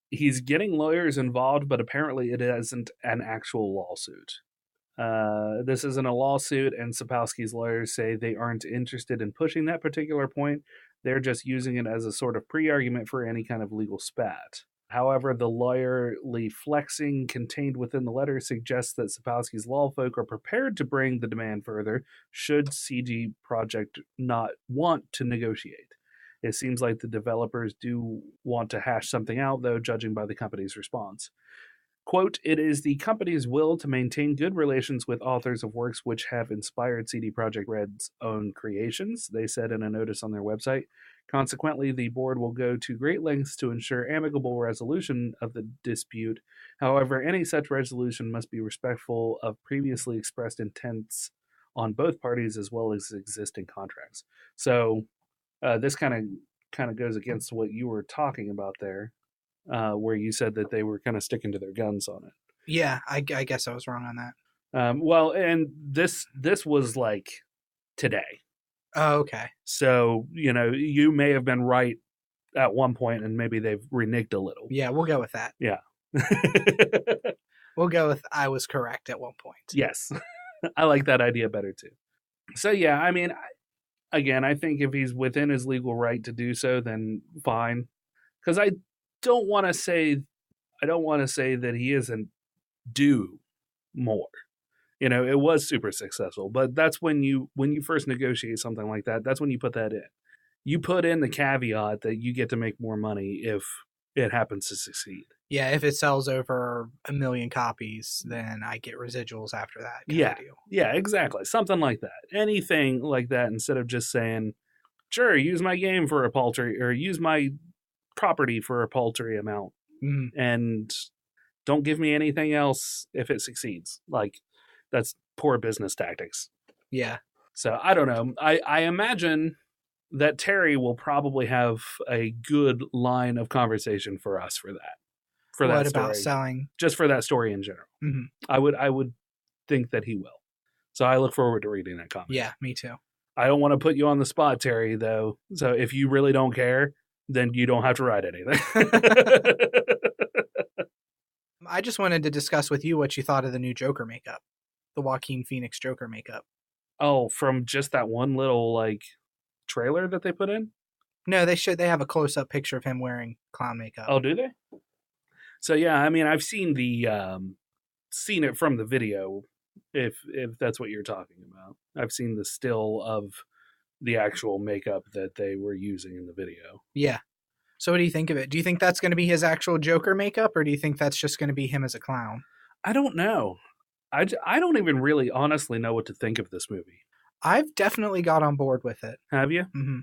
He's getting lawyers involved, but apparently it isn't an actual lawsuit. This isn't a lawsuit, and Sapowski's lawyers say they aren't interested in pushing that particular point. They're just using it as a sort of pre-argument for any kind of legal spat. However, the lawyerly flexing contained within the letter suggests that Sapowski's law folk are prepared to bring the demand further should CD Projekt not want to negotiate. It seems like the developers do want to hash something out, though, judging by the company's response. Quote, it is the company's will to maintain good relations with authors of works which have inspired CD Projekt Red's own creations, they said in a notice on their website. Consequently, the board will go to great lengths to ensure amicable resolution of the dispute. However, any such resolution must be respectful of previously expressed intents on both parties as well as existing contracts. So this kind of goes against what you were talking about there. Where you said that they were kind of sticking to their guns on it.
Yeah, I guess I was wrong on that.
Well, and this was today.
Oh, okay.
So, you may have been right at one point, and maybe they've reneged a little.
Yeah, we'll go with that.
Yeah.
We'll go with I was correct at one point.
Yes. I like that idea better, too. So, yeah, I mean, again, I think if he's within his legal right to do so, then fine. Because I don't want to say that he isn't due more. It was super successful, but that's when you first negotiate something like that, that's when you put that in. You put in the caveat that you get to make more money if it happens to succeed.
Yeah, if it sells over 1 million copies, then I get residuals after that.
Yeah, yeah, exactly. Something like that. Anything like that, instead of just saying, sure, use my game for a paltry, or use my property for a paltry amount, and don't give me anything else if it succeeds. That's poor business tactics.
Yeah.
So I don't know. I imagine that Terry will probably have a good line of conversation for us for that. For
what
that story.
about selling?
Just for that story in general.
Mm-hmm.
I would think that he will. So I look forward to reading that comment.
Yeah, me too.
I don't want to put you on the spot, Terry, though. So if you really don't care, then you don't have to write anything.
I just wanted to discuss with you what you thought of the new Joker makeup. The Joaquin Phoenix Joker makeup.
Oh, from just that one little, trailer that they put in?
No, they have a close-up picture of him wearing clown makeup.
Oh, do they? So, yeah, I mean, I've seen seen it from the video, if that's what you're talking about. I've seen the still of the actual makeup that they were using in the video.
Yeah. So what do you think of it? Do you think that's going to be his actual Joker makeup, or do you think that's just going to be him as a clown?
I don't know. I don't even really honestly know what to think of this movie.
I've definitely got on board with it.
Have you?
Mm-hmm.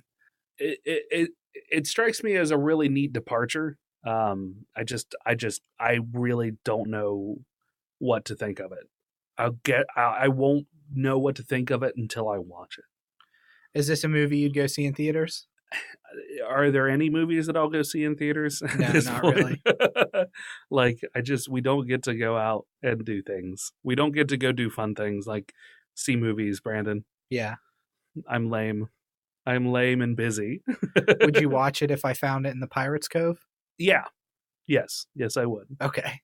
It strikes me as a really neat departure. I really don't know what to think of it. I won't know what to think of it until I watch it.
Is this a movie you'd go see in theaters?
Are there any movies that I'll go see in theaters?
No, not really.
We don't get to go out and do things. We don't get to go do fun things like see movies, Brandon.
Yeah.
I'm lame and busy.
Would you watch it if I found it in the Pirates Cove?
Yeah. Yes, I would.
Okay.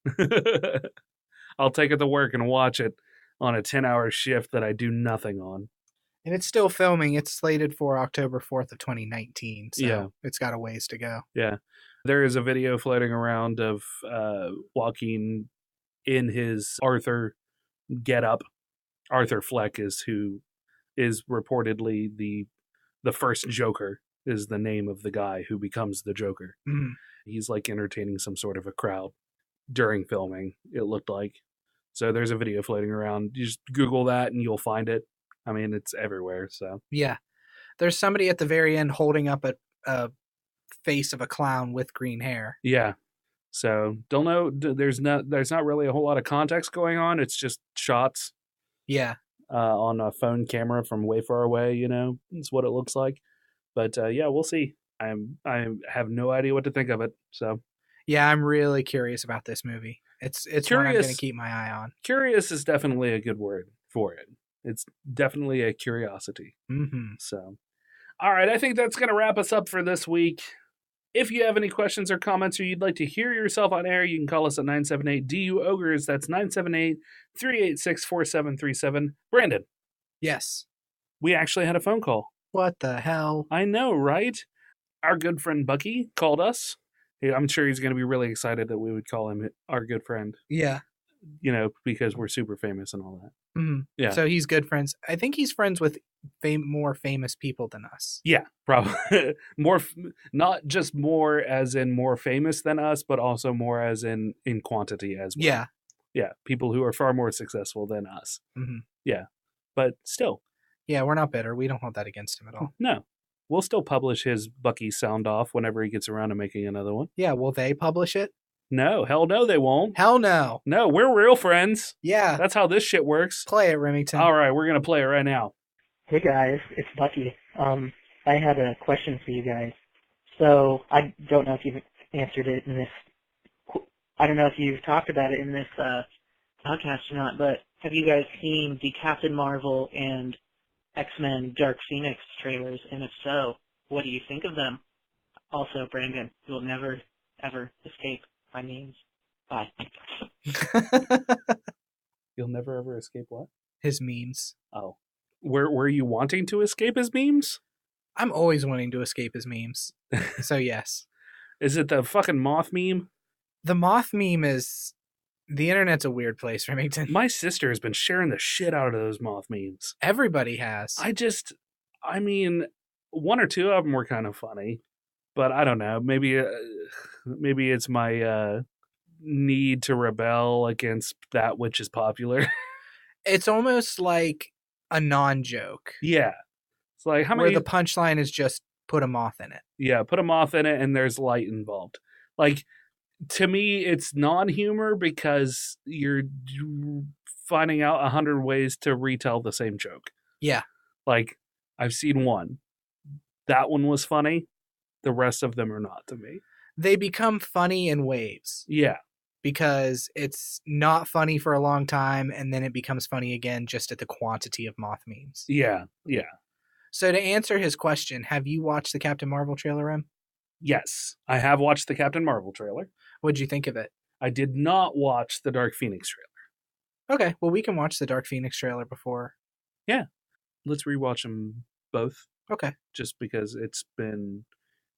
I'll take it to work and watch it on a 10-hour shift that I do nothing on.
And it's still filming. It's slated for October 4th of 2019, so
Yeah.
it's got a ways to go.
Yeah. There is a video floating around of Joaquin in his Arthur getup. Arthur Fleck is who is reportedly the first Joker, is the name of the guy who becomes the Joker.
Mhm.
He's like entertaining some sort of a crowd during filming, it looked like. So there's a video floating around. You just Google that and you'll find it. I mean, it's everywhere, so.
Yeah. There's somebody at the very end holding up a face of a clown with green hair.
Yeah. So don't know. There's not really a whole lot of context going on. It's just shots.
Yeah.
On a phone camera from way far away. Is what it looks like. But yeah, we'll see. I have no idea what to think of it. So
yeah, I'm really curious about this movie. It's
curious.
One I'm going to keep my eye on.
Curious is definitely a good word for it. It's definitely a curiosity.
Mm-hmm.
So, all right, I think that's going to wrap us up for this week. If you have any questions or comments or you'd like to hear yourself on air, you can call us at 978-DU-OGRES. That's 978-386-4737. Brandon.
Yes.
We actually had a phone call.
What the hell?
I know, right? Our good friend Bucky called us. I'm sure he's going to be really excited that we would call him our good friend.
Yeah.
Because we're super famous and all that.
Mm-hmm.
Yeah.
So he's good friends. I think he's friends with more famous people than us.
Yeah, probably. Not just more as in more famous than us, but also more as in quantity as well.
Yeah.
Yeah, people who are far more successful than us.
Mm-hmm.
Yeah, but still.
Yeah, we're not bitter. We don't hold that against him at all.
No. We'll still publish his Bucky sound off whenever he gets around to making another one.
Yeah, will they publish it?
No, hell no, they won't.
Hell no.
No, we're real friends.
Yeah.
That's how this shit works.
Play it, Remington.
All right, we're going to play it right now.
Hey guys, it's Bucky. I had a question for you guys. So, I don't know if you've answered it in this, I don't know if you've talked about it in this podcast or not, but have you guys seen the Captain Marvel and X-Men Dark Phoenix trailers? And if so, what do you think of them? Also, Brandon, you'll never, ever escape my memes. Bye.
You'll never ever escape what?
His memes.
Oh. Were you wanting to escape his memes?
I'm always wanting to escape his memes. So yes.
Is it the fucking moth meme?
The moth meme is... The internet's a weird place, Remington.
My sister has been sharing the shit out of those moth memes.
Everybody has.
I mean, one or two of them were kind of funny, but I don't know. Maybe it's my need to rebel against that which is popular.
It's almost like a non-joke.
Yeah. It's like how
where
many...
the punchline is just put a moth in it.
Yeah, put a moth in it and there's light involved. Like, to me, it's non-humor because you're finding out 100 ways to retell the same joke.
Yeah.
Like, I've seen one. That one was funny. The rest of them are not to me.
They become funny in waves.
Yeah.
Because it's not funny for a long time, and then it becomes funny again just at the quantity of moth memes.
Yeah, yeah.
So to answer his question, have you watched the Captain Marvel trailer, Rem?
Yes, I have watched the Captain Marvel trailer.
What'd you think of it?
I did not watch the Dark Phoenix trailer.
Okay, well, we can watch the Dark Phoenix trailer before.
Yeah. Let's rewatch them both.
Okay.
Just because it's been...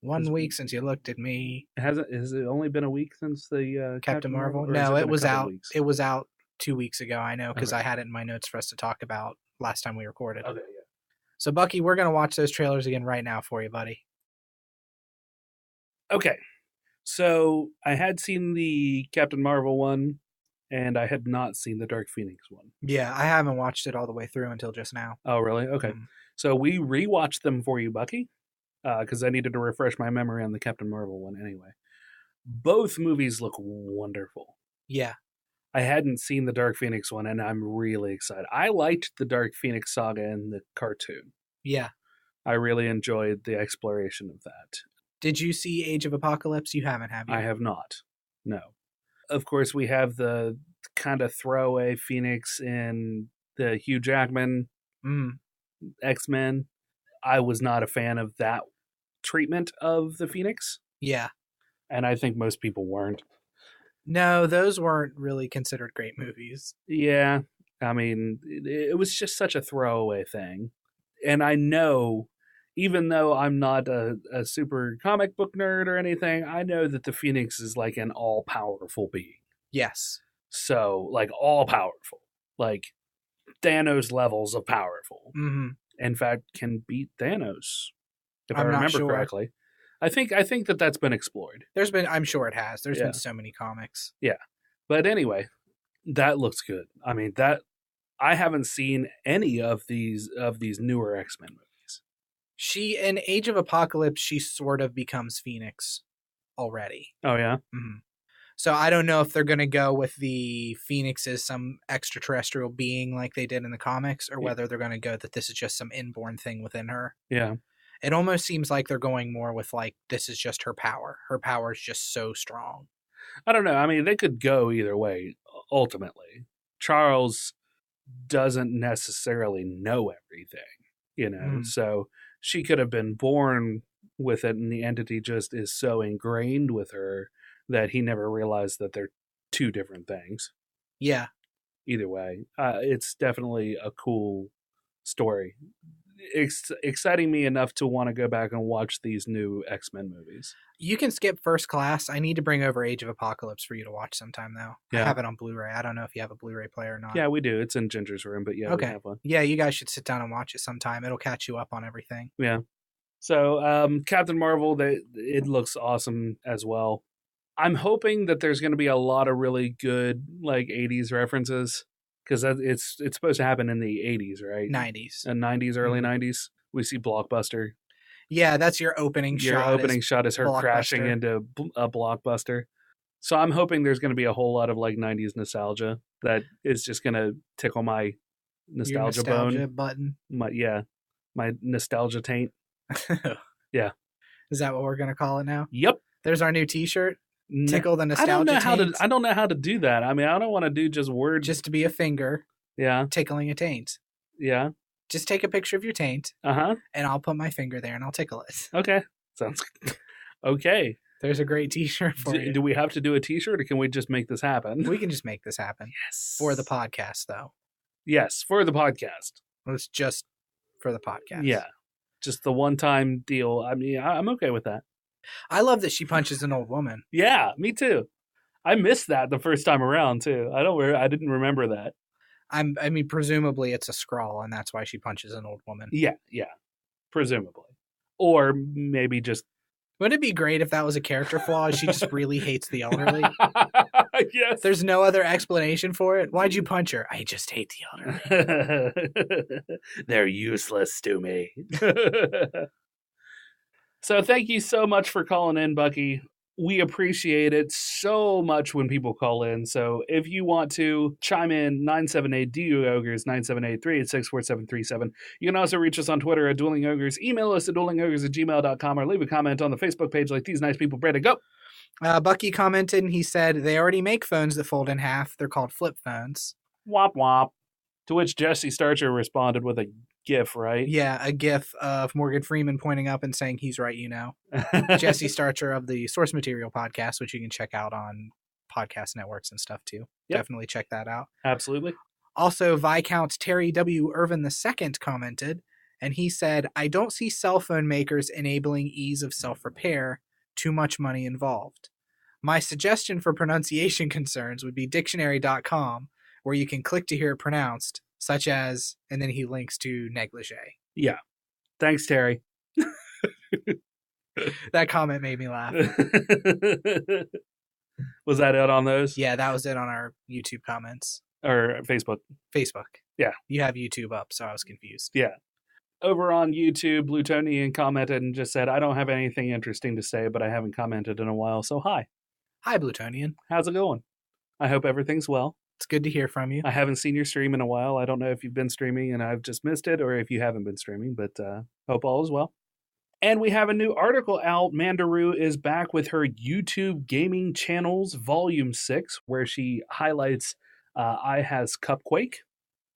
1 week since you looked at me.
Has it only been a week since the
Captain Marvel? No, it was out. It was out 2 weeks ago. I know because I had it in my notes for us to talk about last time we recorded.
Okay, yeah.
So Bucky, we're gonna watch those trailers again right now for you, buddy.
Okay, so I had seen the Captain Marvel one, and I had not seen the Dark Phoenix one.
Yeah, I haven't watched it all the way through until just now.
Oh, really? Okay. So we rewatched them for you, Bucky. Because I needed to refresh my memory on the Captain Marvel one anyway. Both movies look wonderful.
Yeah.
I hadn't seen the Dark Phoenix one, and I'm really excited. I liked the Dark Phoenix saga in the cartoon.
Yeah.
I really enjoyed the exploration of that.
Did you see Age of Apocalypse? You haven't, have you?
I have not. No. Of course, we have the kind of throwaway Phoenix in the Hugh Jackman X-Men. I was not a fan of that treatment of the Phoenix.
Yeah.
And I think most people weren't.
No, those weren't really considered great movies.
Yeah. I mean, it was just such a throwaway thing. And I know, even though I'm not a super comic book nerd or anything, I know that the Phoenix is like an all-powerful being.
Yes.
So, like, all-powerful. Like, Thanos levels of powerful.
Mm-hmm.
In fact, can beat Thanos, if I
I'm not
remember
sure.
correctly. I think that that's been explored.
I'm sure it has. There's
Yeah.
been so many comics.
But anyway, that looks good. I mean, that I haven't seen any of these newer X-Men movies.
She, in Age of Apocalypse, she sort of becomes Phoenix already.
Oh yeah.
Mm-hmm. So I don't know if they're going to go with the Phoenix as some extraterrestrial being like they did in the comics, or whether they're going to go that this is just some inborn thing within her.
Yeah.
It almost seems like they're going more with like, this is just her power. Her power is just so strong.
I don't know. I mean, they could go either way, ultimately. Charles doesn't necessarily know everything, so she could have been born with it, and the entity just is so ingrained with her that he never realized that they're two different things.
Yeah.
Either way, it's definitely a cool story. Exciting me enough to want to go back and watch these new X-Men movies.
You can skip First Class. I need to bring over Age of Apocalypse for you to watch sometime, though.
Yeah.
I have it on Blu-ray. I don't know if you have a Blu-ray player or not.
Yeah, we do. It's in Ginger's room, but yeah,
Okay.
we have one.
Yeah, you guys should sit down and watch it sometime. It'll catch you up on everything.
Yeah. So, Captain Marvel, it looks awesome as well. I'm hoping that there's going to be a lot of really good, like, 80s references, because it's supposed to happen in the 80s, right?
90s.
And 90s, early 90s. We see Blockbuster.
Yeah, that's your opening shot.
Your opening shot is her crashing
Blockbuster.
into a Blockbuster. So I'm hoping there's going to be a whole lot of, like, 90s nostalgia that is just going to tickle my nostalgia bone.
Button.
My nostalgia taint. Yeah.
Is that what we're going to call it now?
Yep.
There's our new t-shirt. Tickle the nostalgia taint.
I don't know how to do that. I mean, I don't want to do just words.
Just to be a finger.
Yeah.
Tickling a taint.
Yeah.
Just take a picture of your taint.
Uh-huh.
And I'll put my finger there and I'll tickle it.
Okay. Sounds good. Okay.
There's a great t-shirt for you.
Do we have to do a t-shirt, or can we just make this happen?
We can just make this happen.
Yes.
For the podcast, though.
Yes, for the podcast.
It's just for the podcast.
Yeah. Just the one-time deal. I mean, I'm okay with that.
I love that she punches an old woman.
Yeah, me too. I missed that the first time around too. I didn't remember that.
I mean, presumably it's a Skrull, and that's why she punches an old woman.
Yeah, presumably, or maybe just.
Wouldn't it be great if that was a character flaw? She just really hates the elderly.
Yes.
There's no other explanation for it. Why'd you punch her? I just hate the elderly.
They're useless to me. So thank you so much for calling in, Bucky. We appreciate it so much when people call in. So if you want to chime in, 978-DU-OGRES, 978-386-4737. You can also reach us on Twitter at Dueling Ogres. Email us at duelingogres@gmail.com, or leave a comment on the Facebook page like these nice people. Brandon, go!
Bucky commented and he said, they already make phones that fold in half. They're called flip phones.
Womp womp. To which Jesse Starcher responded with a GIF, right?
Yeah, a GIF of Morgan Freeman pointing up and saying, he's right, you know. Jesse Starcher of the Source Material podcast, which you can check out on podcast networks and stuff too.
Yep.
Definitely check that out.
Absolutely.
Also, Viscount Terry W. Irvin II commented, and he said, I don't see cell phone makers enabling ease of self-repair. Too much money involved. My suggestion for pronunciation concerns would be dictionary.com, where you can click to hear it pronounced, such as, and then he links to negligee.
Yeah. Thanks, Terry.
That comment made me laugh.
Was that it on those?
Yeah, that was it on our YouTube comments.
Or Facebook?
Facebook.
Yeah.
You have YouTube up, so I was confused.
Yeah. Over on YouTube, Blutonian commented and just said, I don't have anything interesting to say, but I haven't commented in a while, so hi.
Hi, Blutonian.
How's it going? I hope everything's well.
It's good to hear from you.
I haven't seen your stream in a while. I don't know if you've been streaming and I've just missed it, or if you haven't been streaming, but hope all is well. And we have a new article out. Mandaru is back with her YouTube Gaming Channels Volume 6, where she highlights I Has Cupquake.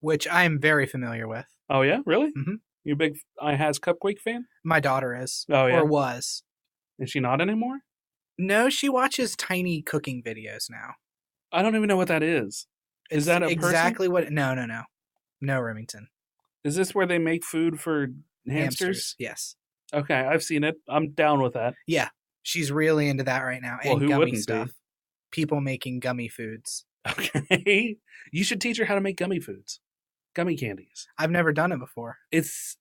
Which I am very familiar with.
Oh, yeah? Really?
Mm-hmm.
You a big I Has Cupquake fan?
My daughter is.
Oh, yeah?
Or was.
Is she not anymore?
No, she watches tiny cooking videos now.
I don't even know what that is. Is that a
exactly what? No, Remington.
Is this where they make food for hamsters?
Yes.
Okay, I've seen it. I'm down with that.
Yeah, she's really into that right now.
Well,
and
who
gummy
wouldn't
stuff.
be?
People making gummy foods.
Okay. You should teach her how to make gummy foods. Gummy candies.
I've never done it before.
It's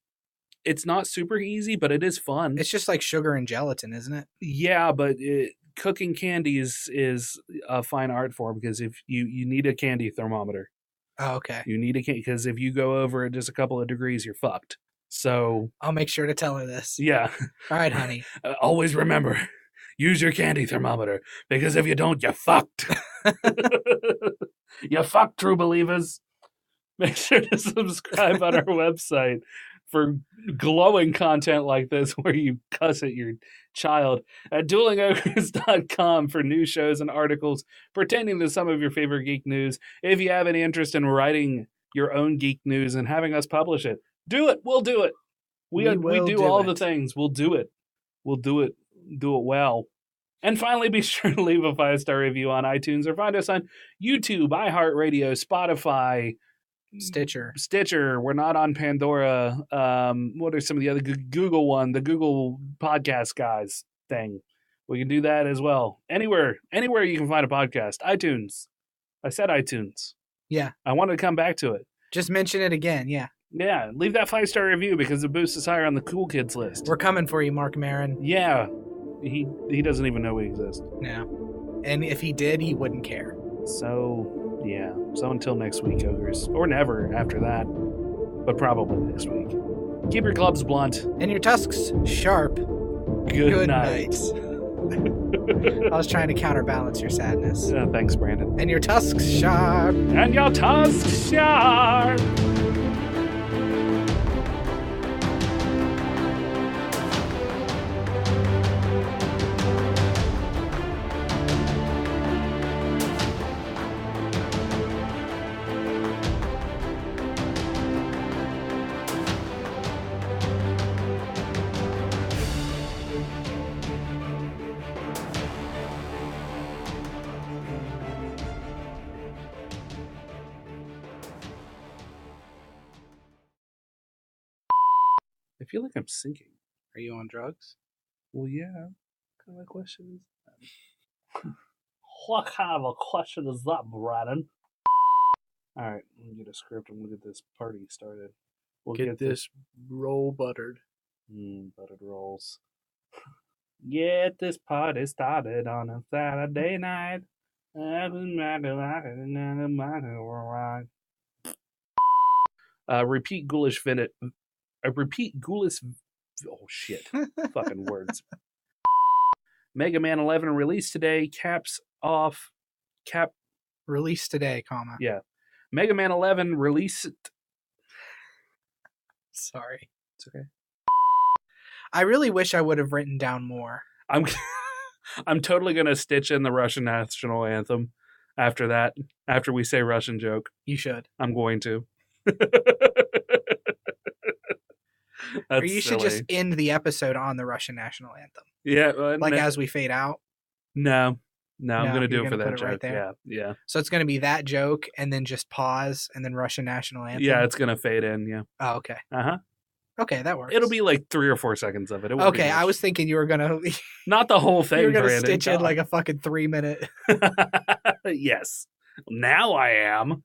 not super easy, but it is fun.
It's just like sugar and gelatin, isn't it?
Yeah, but cooking candies is a fine art form because if you need a candy thermometer.
Oh, okay.
You need a candy because if you go over it just a couple of degrees, you're fucked. So
I'll make sure to tell her this.
Yeah.
All right, honey.
Always remember, use your candy thermometer because if you don't, you're fucked. You're fucked, true believers. Make sure to subscribe on our website for glowing content like this where you cuss at your child at duelingogres.com for news shows and articles pertaining to some of your favorite geek news. If you have any interest in writing your own geek news and having us publish it, do it. We'll do it. We do all the things. We'll do it. We'll do it. Do it well. And finally, be sure to leave a 5-star review on iTunes or find us on YouTube, iHeartRadio, Spotify, Stitcher. We're not on Pandora. What are some of the other Google one? The Google Podcast guys thing. We can do that as well. Anywhere you can find a podcast. iTunes. I said iTunes.
Yeah.
I wanted to come back to it.
Just mention it again. Yeah.
Yeah. Leave that 5-star review because it boosts us higher on the cool kids list.
We're coming for you, Mark Maron.
Yeah. He doesn't even know we exist.
No. And if he did, he wouldn't care.
So, yeah. So until next week, Ogres. Or never after that. But probably next week. Keep your clubs blunt.
And your tusks sharp.
Good night.
I was trying to counterbalance your sadness.
Thanks, Brandon.
And your tusks sharp.
And your tusks sharp. I feel like I'm sinking.
Are you on drugs?
Well, yeah. What kind of question is that? What kind of a question is that, Brandon? All right, let me get a script and we'll get this party started. We'll
get this roll buttered.
Buttered rolls. Get this party started on a Saturday night. Repeat ghoulish Venet. Repeat ghoulish. Oh shit! Fucking words. Mega Man 11 released today.
Released today, comma.
Yeah. Mega Man 11 released.
Sorry.
It's okay.
I really wish I would have written down more.
I'm totally gonna stitch in the Russian national anthem after that. After we say Russian joke.
You should.
I'm going to.
Or you should just end the episode on the Russian national anthem.
Yeah.
As we fade out.
No, I'm going to do it for that joke.
Right there?
Yeah.
So it's going to be that joke and then just pause and then Russian national anthem?
Yeah, it's going to fade in, yeah.
Oh, okay.
Uh-huh.
Okay, that works.
It'll be like 3 or 4 seconds of it.
Okay, I was thinking you were going to...
Not the whole thing,
you were going to
Brandon.
stitch in like a fucking 3-minute...
Yes. Now I am.